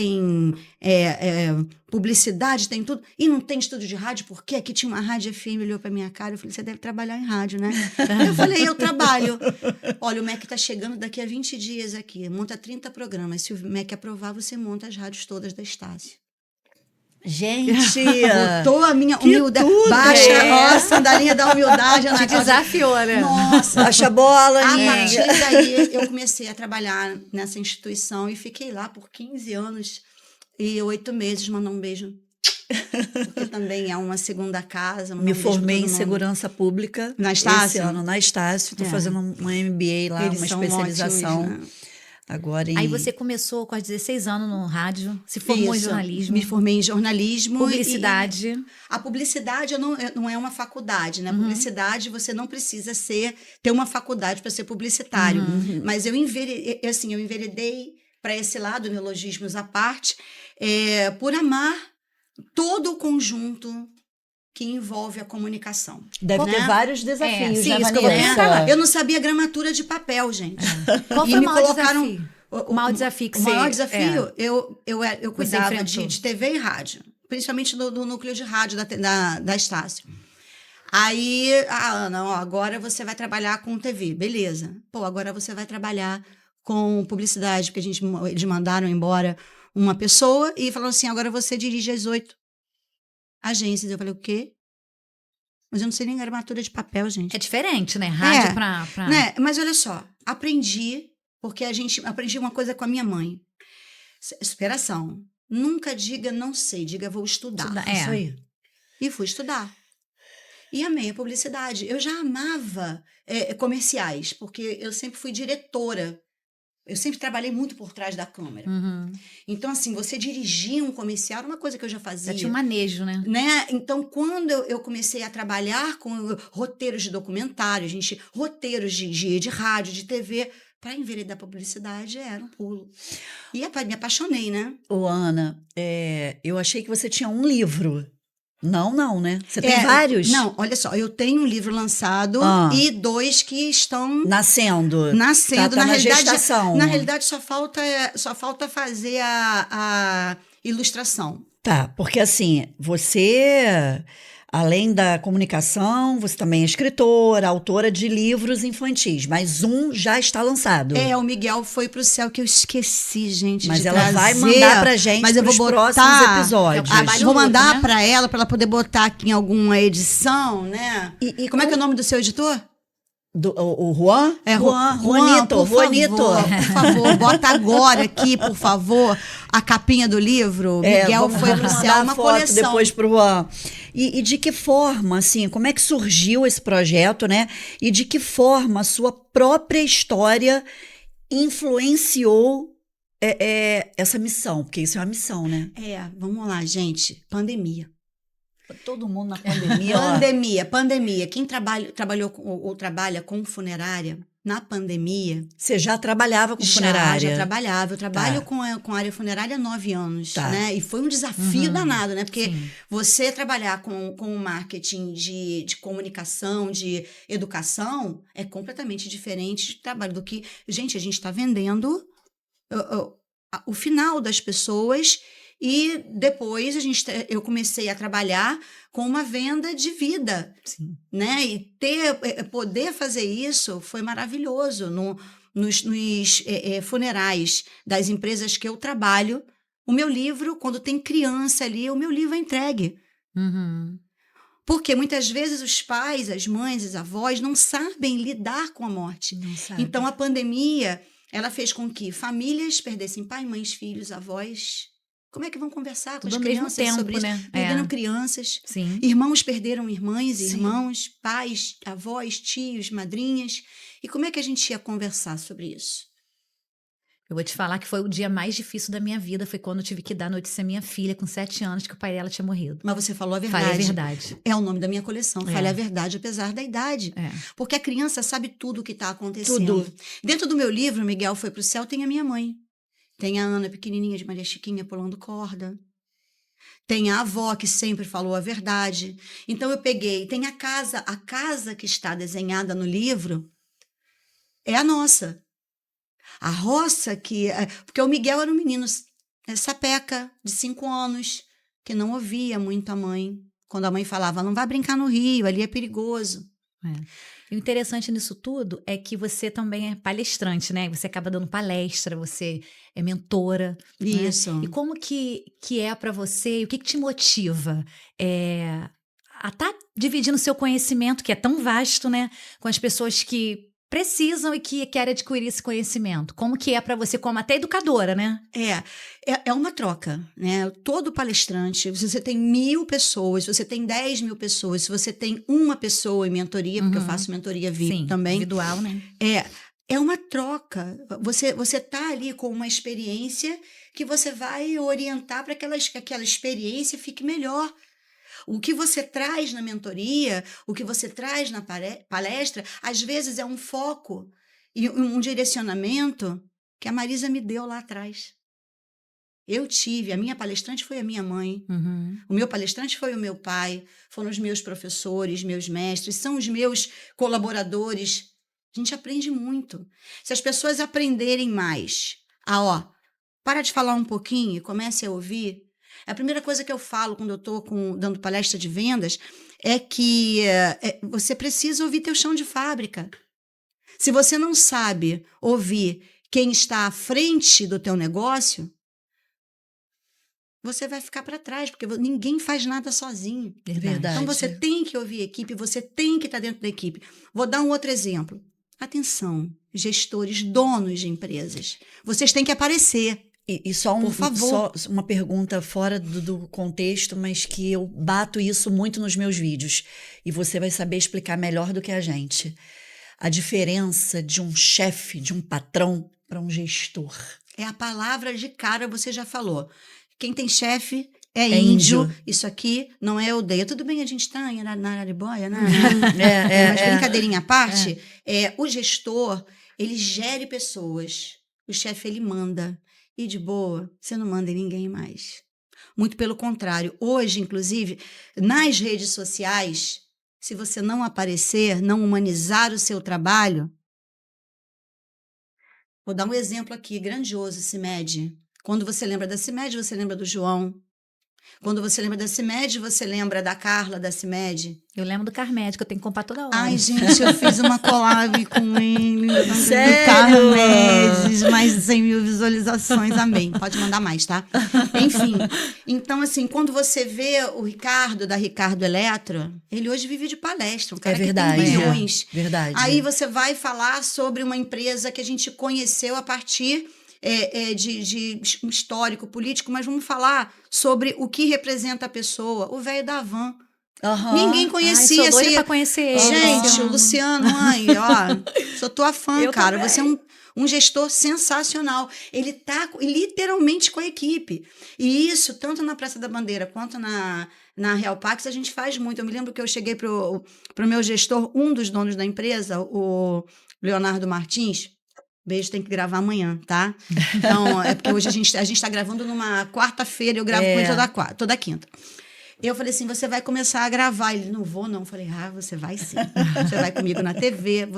[SPEAKER 3] publicidade, tem tudo, e não tem estudo de rádio, por quê? Aqui tinha uma rádio FM, olhou pra minha cara, eu falei, você deve trabalhar em rádio, né? Eu falei, eu trabalho. Olha, o MEC tá chegando daqui a 20 dias aqui, monta 30 programas, se o MEC aprovar, você monta as rádios todas da Estácio.
[SPEAKER 1] Gente!
[SPEAKER 3] Botou a minha
[SPEAKER 1] que
[SPEAKER 3] humildade.
[SPEAKER 1] tudo,
[SPEAKER 3] Baixa, ó, a sandalinha da humildade.
[SPEAKER 2] Te desafiou, né?
[SPEAKER 3] Nossa.
[SPEAKER 1] Baixa a bola,
[SPEAKER 3] A
[SPEAKER 1] Aninha.
[SPEAKER 3] partir daí, eu comecei a trabalhar nessa instituição e fiquei lá por 15 anos e 8 meses. Mandar um beijo. Porque também é uma segunda casa.
[SPEAKER 1] Me formei em segurança pública.
[SPEAKER 3] Na Estácio?
[SPEAKER 1] Esse ano, na Estácio. Estou fazendo uma MBA lá,
[SPEAKER 3] Eles
[SPEAKER 1] uma
[SPEAKER 3] são
[SPEAKER 1] especialização.
[SPEAKER 3] ótimos, né?
[SPEAKER 1] Agora
[SPEAKER 2] Aí você começou com 16 anos no rádio, se formou em
[SPEAKER 3] Isso.
[SPEAKER 2] jornalismo.
[SPEAKER 3] Me formei em jornalismo.
[SPEAKER 2] Publicidade.
[SPEAKER 3] A publicidade não é uma faculdade, né? Publicidade, você não precisa ter uma faculdade para ser publicitário. Mas eu enveredei para esse lado, neologismos à parte, por amar todo o conjunto que envolve a comunicação.
[SPEAKER 1] Deve
[SPEAKER 3] né?
[SPEAKER 1] ter vários desafios,
[SPEAKER 2] sim,
[SPEAKER 1] né,
[SPEAKER 2] isso que eu vou
[SPEAKER 1] Vanessa?
[SPEAKER 2] falar.
[SPEAKER 3] Eu não sabia gramatura de papel, gente.
[SPEAKER 2] Qual
[SPEAKER 3] E
[SPEAKER 2] foi o
[SPEAKER 3] me
[SPEAKER 2] maior
[SPEAKER 3] colocaram-
[SPEAKER 2] desafio? O maior desafio que
[SPEAKER 3] O maior
[SPEAKER 2] você...
[SPEAKER 3] desafio, eu cuidava
[SPEAKER 2] enfrentou.
[SPEAKER 3] de TV e rádio, principalmente do núcleo de rádio da Estácio. Aí, Ana, ó, agora você vai trabalhar com TV, beleza. Pô, agora você vai trabalhar com publicidade, porque eles mandaram embora uma pessoa e falaram assim, agora você dirige as 8 agências. Eu falei, o quê? Mas eu não sei nem gramatura de papel, gente.
[SPEAKER 2] É diferente, né? Rádio pra...
[SPEAKER 3] Né? Mas olha só, aprendi uma coisa com a minha mãe. Superação. Nunca diga não sei, diga vou estudar.
[SPEAKER 1] Isso aí.
[SPEAKER 3] E fui estudar. E amei a publicidade. Eu já amava comerciais, porque eu sempre fui diretora. Eu sempre trabalhei muito por trás da câmera. Então, assim, você dirigir um comercial era uma coisa que eu já fazia.
[SPEAKER 2] Já tinha um manejo, né?
[SPEAKER 3] Então, quando eu comecei a trabalhar com roteiros de documentário, roteiros de rádio, de TV, para enveredar a publicidade era um pulo. E me apaixonei, né?
[SPEAKER 1] Ô, Ana, eu achei que você tinha um livro. Não, né? Você tem vários?
[SPEAKER 3] Não, olha só, eu tenho um livro lançado e 2 que estão
[SPEAKER 1] Nascendo.
[SPEAKER 3] nascendo.
[SPEAKER 1] Tá na gestação.
[SPEAKER 3] Na realidade, só falta fazer a ilustração.
[SPEAKER 1] Tá, porque assim, você, além da comunicação, você também é escritora, autora de livros infantis, mas um já está lançado.
[SPEAKER 3] O Miguel foi pro céu, que eu esqueci, gente,
[SPEAKER 1] Mas
[SPEAKER 3] de
[SPEAKER 1] ela
[SPEAKER 3] trazer.
[SPEAKER 1] vai mandar pra gente
[SPEAKER 3] Mas eu
[SPEAKER 1] pros
[SPEAKER 3] vou
[SPEAKER 1] próximos episódios.
[SPEAKER 3] Vou
[SPEAKER 2] luto,
[SPEAKER 3] mandar
[SPEAKER 2] né?
[SPEAKER 3] pra ela ela poder botar aqui em alguma edição, né?
[SPEAKER 1] E
[SPEAKER 3] Como é que é o nome do seu editor?
[SPEAKER 1] O Juan?
[SPEAKER 3] Juanito, por favor, bota agora aqui, por favor, a capinha do livro. Miguel foi pro céu,
[SPEAKER 1] mandar
[SPEAKER 3] uma
[SPEAKER 1] foto
[SPEAKER 3] coleção.
[SPEAKER 1] depois pro Juan. E de que forma, assim, como é que surgiu esse projeto, né? E de que forma a sua própria história influenciou essa missão? Porque isso é uma missão, né?
[SPEAKER 3] Vamos lá, gente. Pandemia.
[SPEAKER 1] Todo mundo na pandemia. ó.
[SPEAKER 3] Pandemia. Quem trabalhou ou trabalha com funerária, na pandemia...
[SPEAKER 1] Você já trabalhava com funerária?
[SPEAKER 3] Já trabalhava. Eu trabalho com a área funerária há 9 anos,
[SPEAKER 1] Tá.
[SPEAKER 3] né? E foi um desafio danado, né? Porque
[SPEAKER 2] Sim.
[SPEAKER 3] você trabalhar com o marketing de comunicação, de educação, é completamente diferente de trabalho do que... Gente, a gente está vendendo o final das pessoas... E depois eu comecei a trabalhar com uma venda de vida,
[SPEAKER 1] Sim.
[SPEAKER 3] né? E poder fazer isso foi maravilhoso. nos funerais das empresas que eu trabalho, o meu livro, quando tem criança ali, o meu livro é entregue.
[SPEAKER 2] Uhum.
[SPEAKER 3] Porque muitas vezes os pais, as mães, os avós não sabem lidar com a morte.
[SPEAKER 2] Não sabe.
[SPEAKER 3] Então, a pandemia, ela fez com que famílias perdessem pai, mães, filhos, avós. Como é que vão conversar com
[SPEAKER 2] Tudo
[SPEAKER 3] as
[SPEAKER 2] ao mesmo
[SPEAKER 3] crianças
[SPEAKER 2] tempo,
[SPEAKER 3] sobre isso?
[SPEAKER 2] né?
[SPEAKER 3] Perderam
[SPEAKER 2] É.
[SPEAKER 3] crianças,
[SPEAKER 2] Sim.
[SPEAKER 3] irmãos perderam irmãs,
[SPEAKER 1] Sim.
[SPEAKER 3] irmãos, pais, avós, tios, madrinhas. E como é que a gente ia conversar sobre isso?
[SPEAKER 2] Eu vou te falar que foi o dia mais difícil da minha vida, foi quando eu tive que dar notícia à minha filha, com 7 anos, que o pai dela tinha morrido.
[SPEAKER 3] Mas você falou a verdade.
[SPEAKER 2] Falei a verdade.
[SPEAKER 3] É o nome da minha coleção.
[SPEAKER 2] É.
[SPEAKER 3] Fale a verdade, apesar da idade.
[SPEAKER 2] É.
[SPEAKER 3] Porque a criança sabe tudo o que está acontecendo.
[SPEAKER 1] Tudo.
[SPEAKER 3] Dentro do meu livro, Miguel Foi pro Céu, tem a minha mãe. Tem a Ana pequenininha de Maria Chiquinha pulando corda. Tem a avó que sempre falou a verdade. Então eu peguei, tem a casa que está desenhada no livro é a nossa. A roça porque o Miguel era um menino sapeca, de 5 anos, que não ouvia muito a mãe. Quando a mãe falava, não vai brincar no rio, ali é perigoso.
[SPEAKER 2] E o interessante nisso tudo é que você também é palestrante, né? Você acaba dando palestra, você é mentora.
[SPEAKER 3] Isso.
[SPEAKER 2] Né? E como que é pra você, e o que te motiva a estar dividindo seu conhecimento, que é tão vasto, né? Com as pessoas que precisam e que querem adquirir esse conhecimento. Como que é pra você, como até educadora, né?
[SPEAKER 3] É uma troca, né? Todo palestrante, se você tem 1.000 pessoas, se você tem 10.000 pessoas, se você tem uma pessoa em mentoria, porque eu faço mentoria
[SPEAKER 2] Sim,
[SPEAKER 3] também.
[SPEAKER 2] individual, né?
[SPEAKER 3] É uma troca. Você tá ali com uma experiência que você vai orientar para que aquela experiência fique melhor. O que você traz na mentoria, o que você traz na palestra, às vezes é um foco e um direcionamento que a Marisa me deu lá atrás. A minha palestrante foi a minha mãe, o meu palestrante foi o meu pai, foram os meus professores, meus mestres, são os meus colaboradores. A gente aprende muito. Se as pessoas aprenderem mais, para de falar um pouquinho e comece a ouvir. A primeira coisa que eu falo quando eu estou dando palestra de vendas é que você precisa ouvir teu chão de fábrica. Se você não sabe ouvir quem está à frente do teu negócio, você vai ficar para trás, porque ninguém faz nada sozinho.
[SPEAKER 1] É verdade.
[SPEAKER 3] Então você tem que ouvir a equipe, você tem que estar dentro da equipe. Vou dar um outro exemplo. Atenção, gestores, donos de empresas. Vocês têm que aparecer.
[SPEAKER 1] E só,
[SPEAKER 3] Por favor.
[SPEAKER 1] só uma pergunta fora do contexto, mas que eu bato isso muito nos meus vídeos. E você vai saber explicar melhor do que a gente. A diferença de um chefe, de um patrão, para um gestor.
[SPEAKER 3] É a palavra de cara, você já falou. Quem tem chefe é
[SPEAKER 1] índio.
[SPEAKER 3] índio. Isso aqui não é aldeia. Tudo bem, a gente está na Araribóia, né? Mas brincadeirinha à parte, o gestor, ele gere pessoas. O chefe, ele manda. E de boa, você não manda em ninguém mais. Muito pelo contrário. Hoje, inclusive, nas redes sociais, se você não aparecer, não humanizar o seu trabalho... Vou dar um exemplo aqui, grandioso, CIMED. Quando você lembra da CIMED, você lembra do João. Quando você lembra da CIMED, você lembra da Carla, da CIMED.
[SPEAKER 2] Eu lembro do Carmed, que eu tenho que comprar toda hora.
[SPEAKER 3] Ai, gente, eu fiz uma collab com ele.
[SPEAKER 1] Sério?
[SPEAKER 3] Do Carmedes, mais de 100.000 visualizações, amém. Pode mandar mais, tá? Enfim, então assim, quando você vê o Ricardo, da Ricardo Eletro, ele hoje vive de palestra, um cara que tem milhões.
[SPEAKER 1] Verdade.
[SPEAKER 3] Aí você vai falar sobre uma empresa que a gente conheceu a partir... de histórico, político, mas vamos falar sobre o que representa a pessoa, o velho da van. Ninguém conhecia.
[SPEAKER 2] Ai, sou doida pra conhecer ele.
[SPEAKER 3] Gente, o Luciano, sou tua fã,
[SPEAKER 2] Eu
[SPEAKER 3] cara.
[SPEAKER 2] também.
[SPEAKER 3] Você é um gestor sensacional. Ele tá literalmente com a equipe. E isso, tanto na Praça da Bandeira quanto na Real Pax, a gente faz muito. Eu me lembro que eu cheguei pro meu gestor, um dos donos da empresa, o Leonardo Martins. Beijo, tem que gravar amanhã, tá? Então, é porque hoje a gente tá gravando numa quarta-feira, eu gravo com ele toda quinta. Eu falei assim, você vai começar a gravar. Ele, não vou não. Eu falei, você vai sim. Você vai comigo na TV.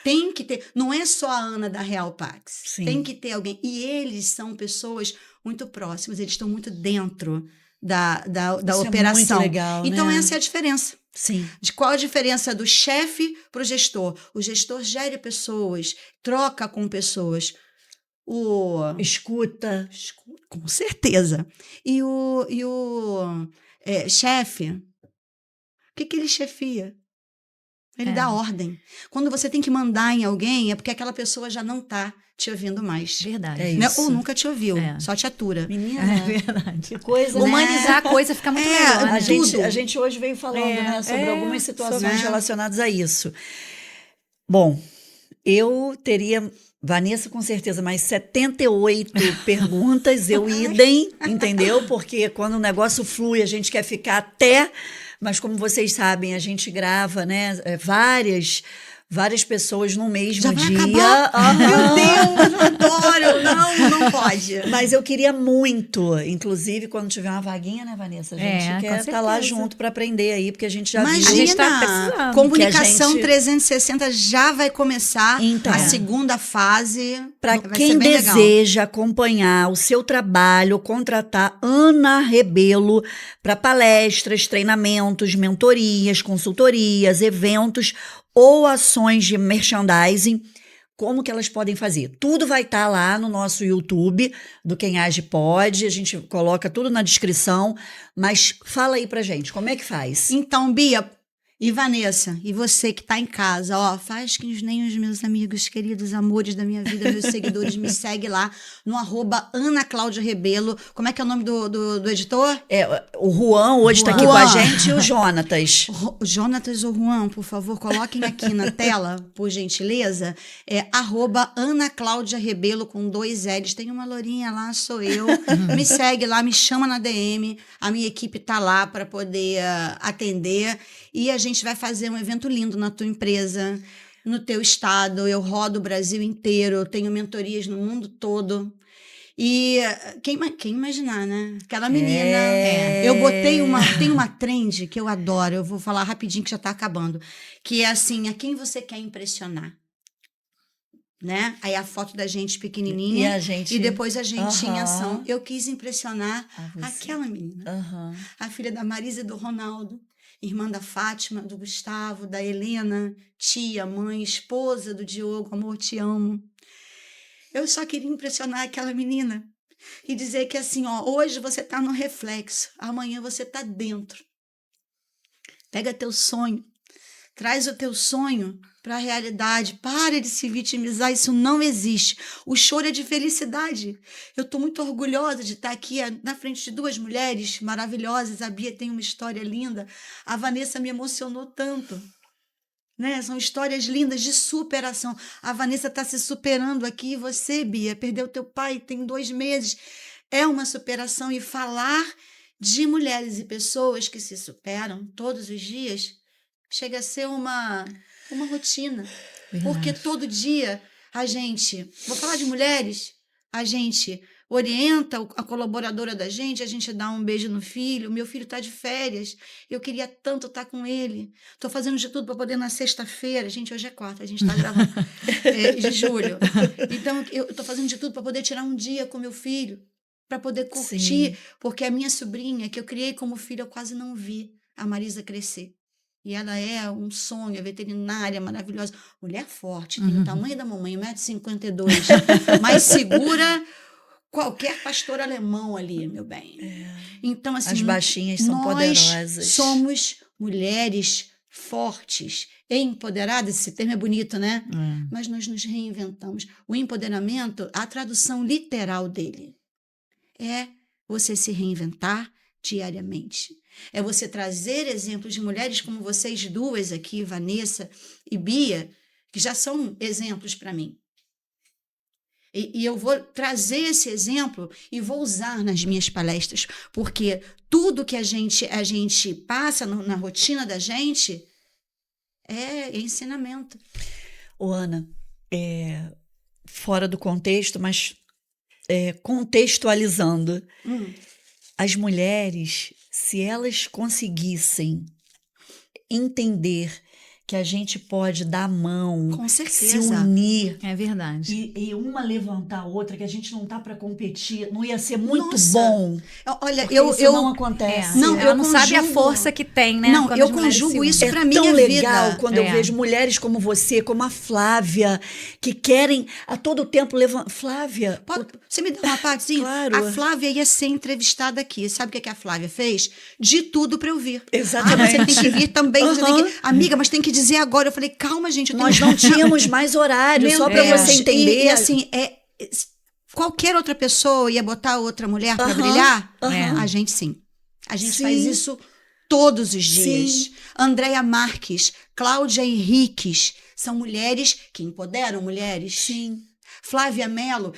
[SPEAKER 3] Tem que ter, não é só a Ana da Real Pax.
[SPEAKER 1] Sim.
[SPEAKER 3] Tem que ter alguém. E eles são pessoas muito próximas, eles estão muito dentro da
[SPEAKER 1] Isso
[SPEAKER 3] operação.
[SPEAKER 1] É muito legal,
[SPEAKER 3] então,
[SPEAKER 1] né?
[SPEAKER 3] essa é a diferença.
[SPEAKER 1] Sim.
[SPEAKER 3] De qual a diferença do chefe para o gestor? O gestor gere pessoas, troca com pessoas.
[SPEAKER 1] Escuta.
[SPEAKER 3] Com certeza. E o chefe, o que ele chefia? Ele dá ordem. Quando você tem que mandar em alguém, é porque aquela pessoa já não está te ouvindo mais.
[SPEAKER 2] Verdade.
[SPEAKER 1] É
[SPEAKER 3] Né?
[SPEAKER 1] isso.
[SPEAKER 3] Ou nunca te ouviu,
[SPEAKER 2] É.
[SPEAKER 3] só te atura.
[SPEAKER 1] Menina,
[SPEAKER 2] É verdade.
[SPEAKER 1] que coisa, né?
[SPEAKER 2] Humanizar a coisa fica muito melhor, né?
[SPEAKER 1] A gente hoje veio falando, né, sobre algumas situações
[SPEAKER 3] sobre-
[SPEAKER 1] relacionadas a isso. Bom, eu teria, Vanessa, com certeza, mais 78 perguntas, eu idem, entendeu? Porque quando o negócio flui, a gente quer ficar até, mas como vocês sabem, a gente grava, né, várias pessoas no mesmo
[SPEAKER 3] Já vai
[SPEAKER 1] dia.
[SPEAKER 3] acabar?
[SPEAKER 1] Aham.
[SPEAKER 3] Meu Deus, adoro! Não pode.
[SPEAKER 1] Mas eu queria muito, inclusive, quando tiver uma vaguinha, né, Vanessa? A gente
[SPEAKER 2] com
[SPEAKER 1] quer estar lá
[SPEAKER 2] certeza.
[SPEAKER 1] junto para aprender aí, porque a gente já
[SPEAKER 3] Imagina,
[SPEAKER 1] viu.
[SPEAKER 2] A gente tá precisando.
[SPEAKER 3] comunicação
[SPEAKER 1] Que a gente-
[SPEAKER 3] 360 já vai começar
[SPEAKER 1] Então.
[SPEAKER 3] a segunda fase.
[SPEAKER 1] Para
[SPEAKER 3] Vai ser
[SPEAKER 1] quem
[SPEAKER 3] bem legal.
[SPEAKER 1] deseja acompanhar o seu trabalho, contratar Ana Rebelo para palestras, treinamentos, mentorias, consultorias, eventos ou ações de merchandising, como que elas podem fazer? Tudo vai estar lá no nosso YouTube, do Quem Age Pode, a gente coloca tudo na descrição, mas fala aí pra gente, como é que faz?
[SPEAKER 3] Então, Bia e Vanessa, e você que está em casa, ó, faz que nem os meus amigos, queridos amores da minha vida, meus seguidores, me segue lá no @Ana Cláudia Rebelo. Como é que é o nome do editor?
[SPEAKER 1] O Juan hoje está aqui
[SPEAKER 3] Juan.
[SPEAKER 1] com a gente e o Jonatas.
[SPEAKER 3] Jonatas ou Juan, por favor, coloquem aqui na tela, por gentileza. É @Ana Cláudia Rebelo com 2 L's. Tem uma lourinha lá, sou eu. Me segue lá, me chama na DM. A minha equipe tá lá para poder atender. E a gente vai fazer um evento lindo na tua empresa, no teu estado. Eu rodo o Brasil inteiro, eu tenho mentorias no mundo todo. E quem imaginar, né? Aquela menina. Eu tem uma trend que eu adoro, eu vou falar rapidinho que já tá acabando. Que é assim, a quem você quer impressionar? Né? Aí a foto da gente pequenininha
[SPEAKER 1] E a gente-
[SPEAKER 3] e depois a gente em
[SPEAKER 1] Aham.
[SPEAKER 3] ação. Eu quis impressionar
[SPEAKER 1] você.
[SPEAKER 3] aquela menina,
[SPEAKER 1] Aham.
[SPEAKER 3] a filha da Marisa e do Ronaldo, irmã da Fátima, do Gustavo, da Helena, tia, mãe, esposa do Diogo, amor, te amo. Eu só queria impressionar aquela menina e dizer que assim, ó, hoje você tá no reflexo, amanhã você tá dentro. Pega teu sonho, traz o teu sonho para a realidade. Pare de se vitimizar, isso não existe. O choro é de felicidade. Eu estou muito orgulhosa de estar aqui na frente de 2 mulheres maravilhosas. A Bia tem uma história linda. A Vanessa me emocionou tanto. Né? São histórias lindas de superação. A Vanessa está se superando aqui. E você, Bia, perdeu teu pai tem 2 meses. É uma superação. E falar de mulheres e pessoas que se superam todos os dias chega a ser uma rotina.
[SPEAKER 2] Verdade.
[SPEAKER 3] Porque todo dia a gente, vou falar de mulheres, a gente orienta a colaboradora da gente, a gente dá um beijo no filho. Meu filho está de férias, eu queria tanto estar com ele. Estou fazendo de tudo para poder na sexta-feira. Gente, hoje é 4, a gente está gravando de julho. Então, eu estou fazendo de tudo para poder tirar um dia com meu filho, para poder curtir,
[SPEAKER 1] Sim.
[SPEAKER 3] porque a minha sobrinha, que eu criei como filha, eu quase não vi a Marisa crescer. E ela é um sonho, é veterinária, maravilhosa. Mulher forte, tem o tamanho da mamãe, 1,52 m, mas segura qualquer pastor alemão ali, meu bem. Então, assim,
[SPEAKER 1] As baixinhas são poderosas.
[SPEAKER 3] Nós somos mulheres fortes, empoderadas, esse termo é bonito, né? Mas nós nos reinventamos. O empoderamento, a tradução literal dele é você se reinventar diariamente. É você trazer exemplos de mulheres como vocês 2 aqui, Vanessa e Bia, que já são exemplos para mim. E eu vou trazer esse exemplo e vou usar nas minhas palestras, porque tudo que a gente passa na rotina da gente é ensinamento.
[SPEAKER 1] Ô, Ana, fora do contexto, mas contextualizando, as mulheres, se elas conseguissem entender que a gente pode dar a mão,
[SPEAKER 3] Com
[SPEAKER 1] se
[SPEAKER 3] certeza.
[SPEAKER 1] unir
[SPEAKER 2] É verdade.
[SPEAKER 1] e uma levantar a outra, que a gente não tá para competir, não ia ser muito
[SPEAKER 3] Nossa,
[SPEAKER 1] bom.
[SPEAKER 3] Olha,
[SPEAKER 1] Porque isso não acontece.
[SPEAKER 3] Não,
[SPEAKER 2] ela
[SPEAKER 3] eu
[SPEAKER 2] não sabe a
[SPEAKER 3] conjugo-
[SPEAKER 2] força que tem, né?
[SPEAKER 3] Não,
[SPEAKER 2] quando
[SPEAKER 3] eu
[SPEAKER 2] as mulheres se
[SPEAKER 3] conjugo
[SPEAKER 2] unem.
[SPEAKER 3] isso
[SPEAKER 1] É
[SPEAKER 3] pra
[SPEAKER 1] tão
[SPEAKER 3] minha
[SPEAKER 1] legal
[SPEAKER 3] vida.
[SPEAKER 1] quando eu
[SPEAKER 2] É.
[SPEAKER 1] vejo mulheres como você, como a Flávia, que querem a todo tempo levantar. Flávia,
[SPEAKER 3] Você me dá uma partezinha?
[SPEAKER 1] Claro.
[SPEAKER 3] A Flávia ia ser entrevistada aqui. Sabe o que a Flávia fez? De tudo pra eu vir.
[SPEAKER 1] Exatamente.
[SPEAKER 3] Ah, você tem que vir também. Você tem
[SPEAKER 1] Aham.
[SPEAKER 3] que... Amiga, mas tem que dizer agora. Eu falei, calma, gente. Eu tenho...
[SPEAKER 1] nós não tínhamos mais horário,
[SPEAKER 3] Meu
[SPEAKER 1] só para
[SPEAKER 3] Deus.
[SPEAKER 1] você entender.
[SPEAKER 3] E assim, qualquer outra pessoa ia botar outra mulher pra
[SPEAKER 1] Aham,
[SPEAKER 3] brilhar?
[SPEAKER 2] aham.
[SPEAKER 3] A gente sim. A gente
[SPEAKER 1] Sim.
[SPEAKER 3] faz isso todos os dias.
[SPEAKER 1] Sim.
[SPEAKER 3] Andréia Marques, Cláudia Henriques, são mulheres que empoderam mulheres.
[SPEAKER 1] Sim.
[SPEAKER 3] Flávia Mello,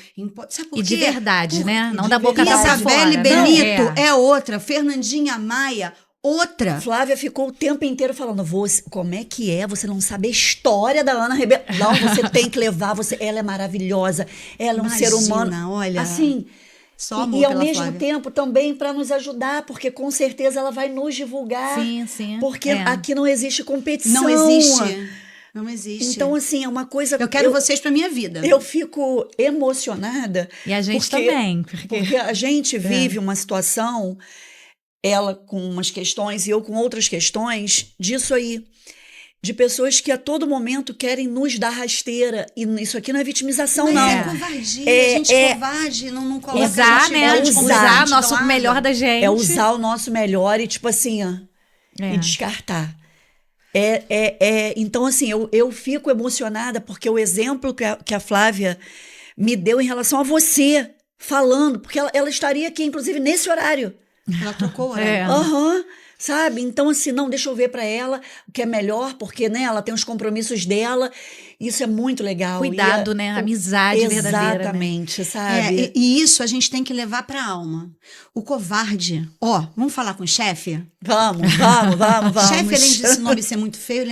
[SPEAKER 3] sabe por
[SPEAKER 2] E de
[SPEAKER 3] quê?
[SPEAKER 2] verdade, né? Não
[SPEAKER 1] de
[SPEAKER 2] da boca pra
[SPEAKER 1] verdade.
[SPEAKER 2] fora.
[SPEAKER 3] Isabelle
[SPEAKER 2] Não,
[SPEAKER 3] Benito é outra. Fernandinha Maia, outra.
[SPEAKER 1] Flávia ficou o tempo inteiro falando, como é que é? Você não sabe a história da Ana Rebelo. Não, você tem que levar, ela é maravilhosa, ela é um ser humano.
[SPEAKER 3] Imagina, olha.
[SPEAKER 1] Assim,
[SPEAKER 3] Só amor
[SPEAKER 1] e ao
[SPEAKER 3] pela
[SPEAKER 1] mesmo
[SPEAKER 3] Flávia.
[SPEAKER 1] tempo também para nos ajudar, porque com certeza ela vai nos divulgar.
[SPEAKER 2] Sim, sim.
[SPEAKER 1] Porque
[SPEAKER 2] é.
[SPEAKER 1] aqui não existe competição.
[SPEAKER 3] Não existe. Não existe.
[SPEAKER 1] Então, assim, é uma coisa...
[SPEAKER 3] eu quero vocês pra minha vida.
[SPEAKER 1] Eu fico emocionada.
[SPEAKER 2] E a gente
[SPEAKER 1] porque-
[SPEAKER 2] também.
[SPEAKER 1] Porque a gente vive uma situação, ela com umas questões e eu com outras questões, disso aí. De pessoas que a todo momento querem nos dar rasteira. E isso aqui não é vitimização,
[SPEAKER 3] Mas
[SPEAKER 1] não.
[SPEAKER 3] é covardia,
[SPEAKER 1] É-
[SPEAKER 3] gente
[SPEAKER 1] é-
[SPEAKER 3] covarde, não coloca
[SPEAKER 2] Usar,
[SPEAKER 3] a gente
[SPEAKER 2] né?
[SPEAKER 3] igual
[SPEAKER 1] usar.
[SPEAKER 3] como
[SPEAKER 2] Usar
[SPEAKER 3] gente
[SPEAKER 2] nosso
[SPEAKER 3] doada.
[SPEAKER 2] melhor da gente.
[SPEAKER 1] É usar o nosso melhor e, tipo assim, ó,
[SPEAKER 2] É.
[SPEAKER 1] e descartar. Então, assim, eu fico emocionada porque o exemplo que a Flávia me deu em relação a você, falando, porque ela estaria aqui, inclusive, nesse horário.
[SPEAKER 3] Ela trocou o horário.
[SPEAKER 2] É.
[SPEAKER 1] Aham, sabe? Então, assim, não, deixa eu ver para ela o que é melhor, porque, né, ela tem os compromissos dela. Isso é muito legal.
[SPEAKER 2] Cuidado, né? Amizade verdadeira. Né?
[SPEAKER 1] Exatamente, sabe?
[SPEAKER 3] E isso a gente tem que levar pra alma. O covarde, vamos falar com o chefe?
[SPEAKER 1] Vamos.
[SPEAKER 3] Chefe, além desse nome ser muito feio,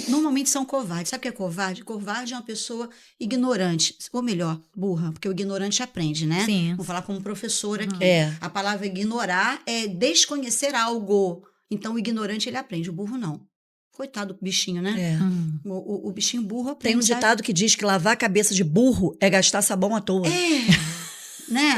[SPEAKER 3] normalmente são covardes. Sabe o que é covarde? Covarde é uma pessoa ignorante, ou melhor, burra, porque o ignorante aprende, né?
[SPEAKER 2] Sim.
[SPEAKER 3] Vou falar como professora aqui.
[SPEAKER 1] É.
[SPEAKER 3] A palavra ignorar é desconhecer algo. Então, o ignorante, ele aprende, o burro não. Coitado do bichinho, né?
[SPEAKER 1] É.
[SPEAKER 3] O bichinho burro aprende.
[SPEAKER 1] Tem um ditado que diz que lavar a cabeça de burro é gastar sabão à toa.
[SPEAKER 3] Né?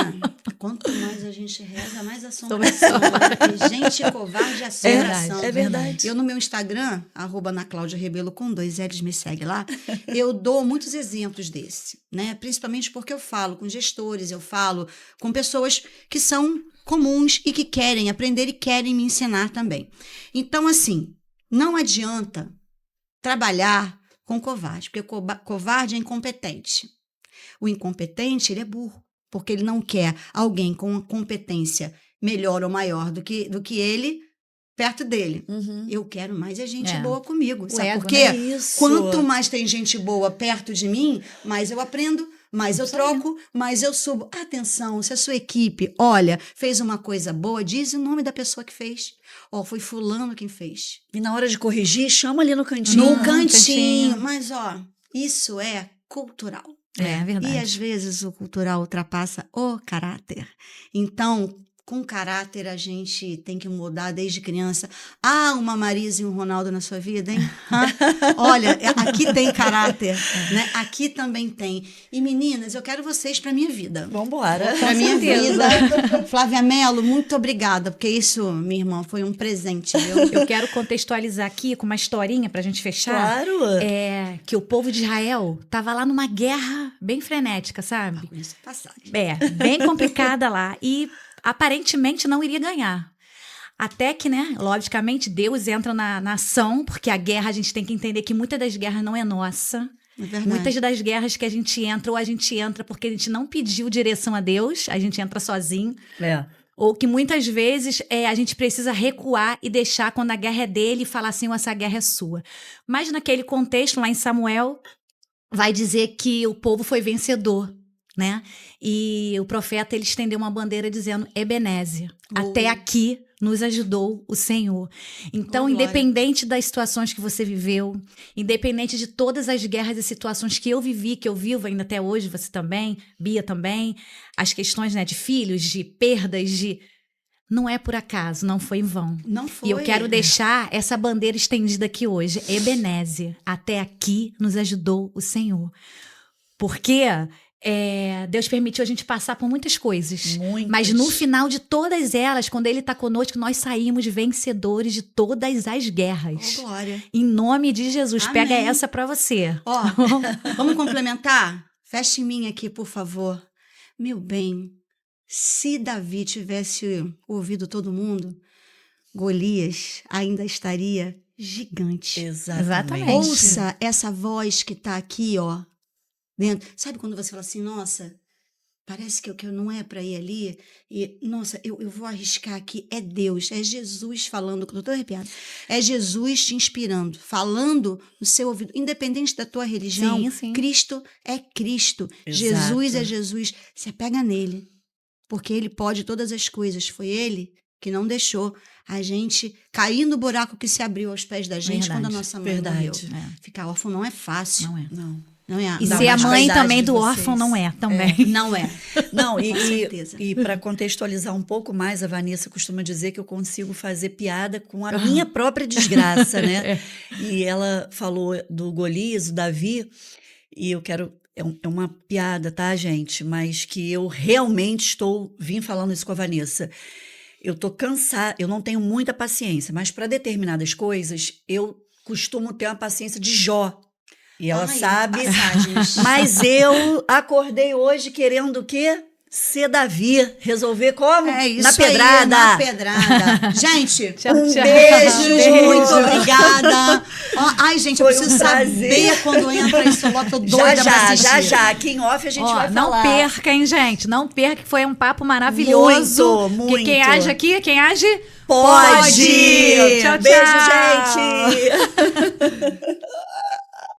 [SPEAKER 3] Quanto mais a gente reza, mais assombração. Porque gente covarde é assombração.
[SPEAKER 1] É verdade.
[SPEAKER 3] Eu no meu Instagram, @AnaClaudiaRebelo com 2 L's, me segue lá, eu dou muitos exemplos desse, né? Principalmente porque eu falo com gestores, eu falo com pessoas que são comuns e que querem aprender e querem me ensinar também. Então, assim, não adianta trabalhar com covarde, porque covarde é incompetente. O incompetente, ele é burro, porque ele não quer alguém com uma competência melhor ou maior do que ele perto dele.
[SPEAKER 1] Uhum.
[SPEAKER 3] Eu quero mais gente
[SPEAKER 2] É.
[SPEAKER 3] boa comigo, sabe
[SPEAKER 2] ego,
[SPEAKER 3] por quê?
[SPEAKER 1] né? Isso.
[SPEAKER 3] Quanto mais tem gente boa perto de mim, mais eu aprendo, mais eu troco, mais eu subo. Atenção, se a sua equipe, olha, fez uma coisa boa, diz o nome da pessoa que fez. Foi fulano quem fez.
[SPEAKER 1] E na hora de corrigir, chama ali no cantinho.
[SPEAKER 3] No
[SPEAKER 2] cantinho.
[SPEAKER 3] cantinho. Mas, isso é cultural.
[SPEAKER 2] É verdade.
[SPEAKER 3] E às vezes o cultural ultrapassa o caráter. Então, com caráter a gente tem que mudar desde criança. Uma Marisa e um Ronaldo na sua vida, hein? Olha, aqui tem caráter, né? Aqui também tem. E meninas, eu quero vocês para minha vida.
[SPEAKER 1] Vambora.
[SPEAKER 3] Para minha
[SPEAKER 2] certeza.
[SPEAKER 3] vida. Flávia Mello, muito obrigada, porque isso, minha irmã, foi um presente, viu?
[SPEAKER 2] Eu quero contextualizar aqui com uma historinha pra gente fechar.
[SPEAKER 1] Claro.
[SPEAKER 2] Que o povo de Israel tava lá numa guerra bem frenética, sabe?
[SPEAKER 3] Com isso, passagem.
[SPEAKER 2] Bem complicada lá. E aparentemente não iria ganhar. Até que, né, logicamente, Deus entra na ação, porque a guerra, a gente tem que entender que muitas das guerras não é nossa.
[SPEAKER 3] É verdade.
[SPEAKER 2] Muitas das guerras que a gente entra, ou a gente entra porque a gente não pediu direção a Deus, a gente entra sozinho. Ou que muitas vezes a gente precisa recuar e deixar quando a guerra é dele e falar assim, essa guerra é sua. Mas naquele contexto, lá em Samuel, vai dizer que o povo foi vencedor, né? E o profeta, ele estendeu uma bandeira dizendo, Ebenezer, até aqui nos ajudou o Senhor. Então, independente das situações que você viveu, independente de todas as guerras e situações que eu vivi, que eu vivo ainda até hoje, você também, Bia também, as questões, né, de filhos, de perdas, não é por acaso, não foi em vão.
[SPEAKER 3] Não foi.
[SPEAKER 2] E eu quero deixar essa bandeira estendida aqui hoje. Ebenezer, até aqui nos ajudou o Senhor. Porque Deus permitiu a gente passar por muitas coisas.
[SPEAKER 1] Muitas.
[SPEAKER 2] Mas no final de todas elas, quando Ele está conosco, nós saímos vencedores de todas as guerras.
[SPEAKER 3] Oh, glória.
[SPEAKER 2] Em nome de Jesus.
[SPEAKER 3] Amém.
[SPEAKER 2] Pega essa pra você.
[SPEAKER 3] Ó, vamos complementar? Feche em mim aqui, por favor. Meu bem, se Davi tivesse ouvido todo mundo, Golias ainda estaria gigante.
[SPEAKER 1] Exatamente.
[SPEAKER 3] Ouça essa voz que tá aqui, ó, dentro. Sabe quando você fala assim, nossa, parece que eu não é para ir ali, e, nossa, eu vou arriscar aqui. É Deus, é Jesus falando, que eu tô arrepiada. É Jesus te inspirando, falando no seu ouvido, independente da tua religião.
[SPEAKER 2] Sim, sim.
[SPEAKER 3] Cristo é Cristo,
[SPEAKER 1] Exato.
[SPEAKER 3] Jesus é Jesus. Se apega nele, porque ele pode todas as coisas. Foi ele que não deixou a gente cair no buraco que se abriu aos pés da gente
[SPEAKER 2] Verdade,
[SPEAKER 3] quando a nossa mãe
[SPEAKER 1] verdade.
[SPEAKER 3] morreu.
[SPEAKER 2] É.
[SPEAKER 3] Ficar órfão não é fácil.
[SPEAKER 2] Não é.
[SPEAKER 3] Não é.
[SPEAKER 2] E
[SPEAKER 1] Dá
[SPEAKER 2] ser a
[SPEAKER 1] mais
[SPEAKER 2] mãe
[SPEAKER 1] vaidade
[SPEAKER 2] também
[SPEAKER 1] de
[SPEAKER 2] do
[SPEAKER 1] vocês.
[SPEAKER 2] órfão não é também.
[SPEAKER 3] Não é.
[SPEAKER 1] Não,
[SPEAKER 3] Com certeza.
[SPEAKER 1] e para contextualizar um pouco mais, a Vanessa costuma dizer que eu consigo fazer piada com a minha própria desgraça, né? E ela falou do Golias, do Davi, e eu quero... É uma piada, tá, gente? Mas que eu realmente vim falando isso com a Vanessa. Eu tô cansada, eu não tenho muita paciência, mas para determinadas coisas, eu costumo ter uma paciência de Jó. E ela sabe.
[SPEAKER 3] Passagens.
[SPEAKER 1] Mas eu acordei hoje querendo o quê? Ser Davi. Resolver como?
[SPEAKER 3] É isso
[SPEAKER 1] na pedrada.
[SPEAKER 3] aí, na pedrada. Gente,
[SPEAKER 2] Tchau,
[SPEAKER 3] um
[SPEAKER 2] tchau.
[SPEAKER 3] beijo, muito
[SPEAKER 2] Beijo.
[SPEAKER 3] obrigada. Ó, ai, gente, eu
[SPEAKER 1] Foi um
[SPEAKER 3] preciso
[SPEAKER 1] prazer.
[SPEAKER 3] saber quando entra isso logo, tô doida pra assistir.
[SPEAKER 1] Já. Aqui em off a gente
[SPEAKER 2] Ó,
[SPEAKER 1] vai
[SPEAKER 2] não
[SPEAKER 1] falar.
[SPEAKER 2] perca, hein, gente? Não perca, que foi um papo maravilhoso.
[SPEAKER 1] Muito,
[SPEAKER 2] Porque quem
[SPEAKER 1] muito.
[SPEAKER 2] age aqui, quem age
[SPEAKER 1] Pode!
[SPEAKER 2] Tchau, tchau.
[SPEAKER 1] Beijo, gente!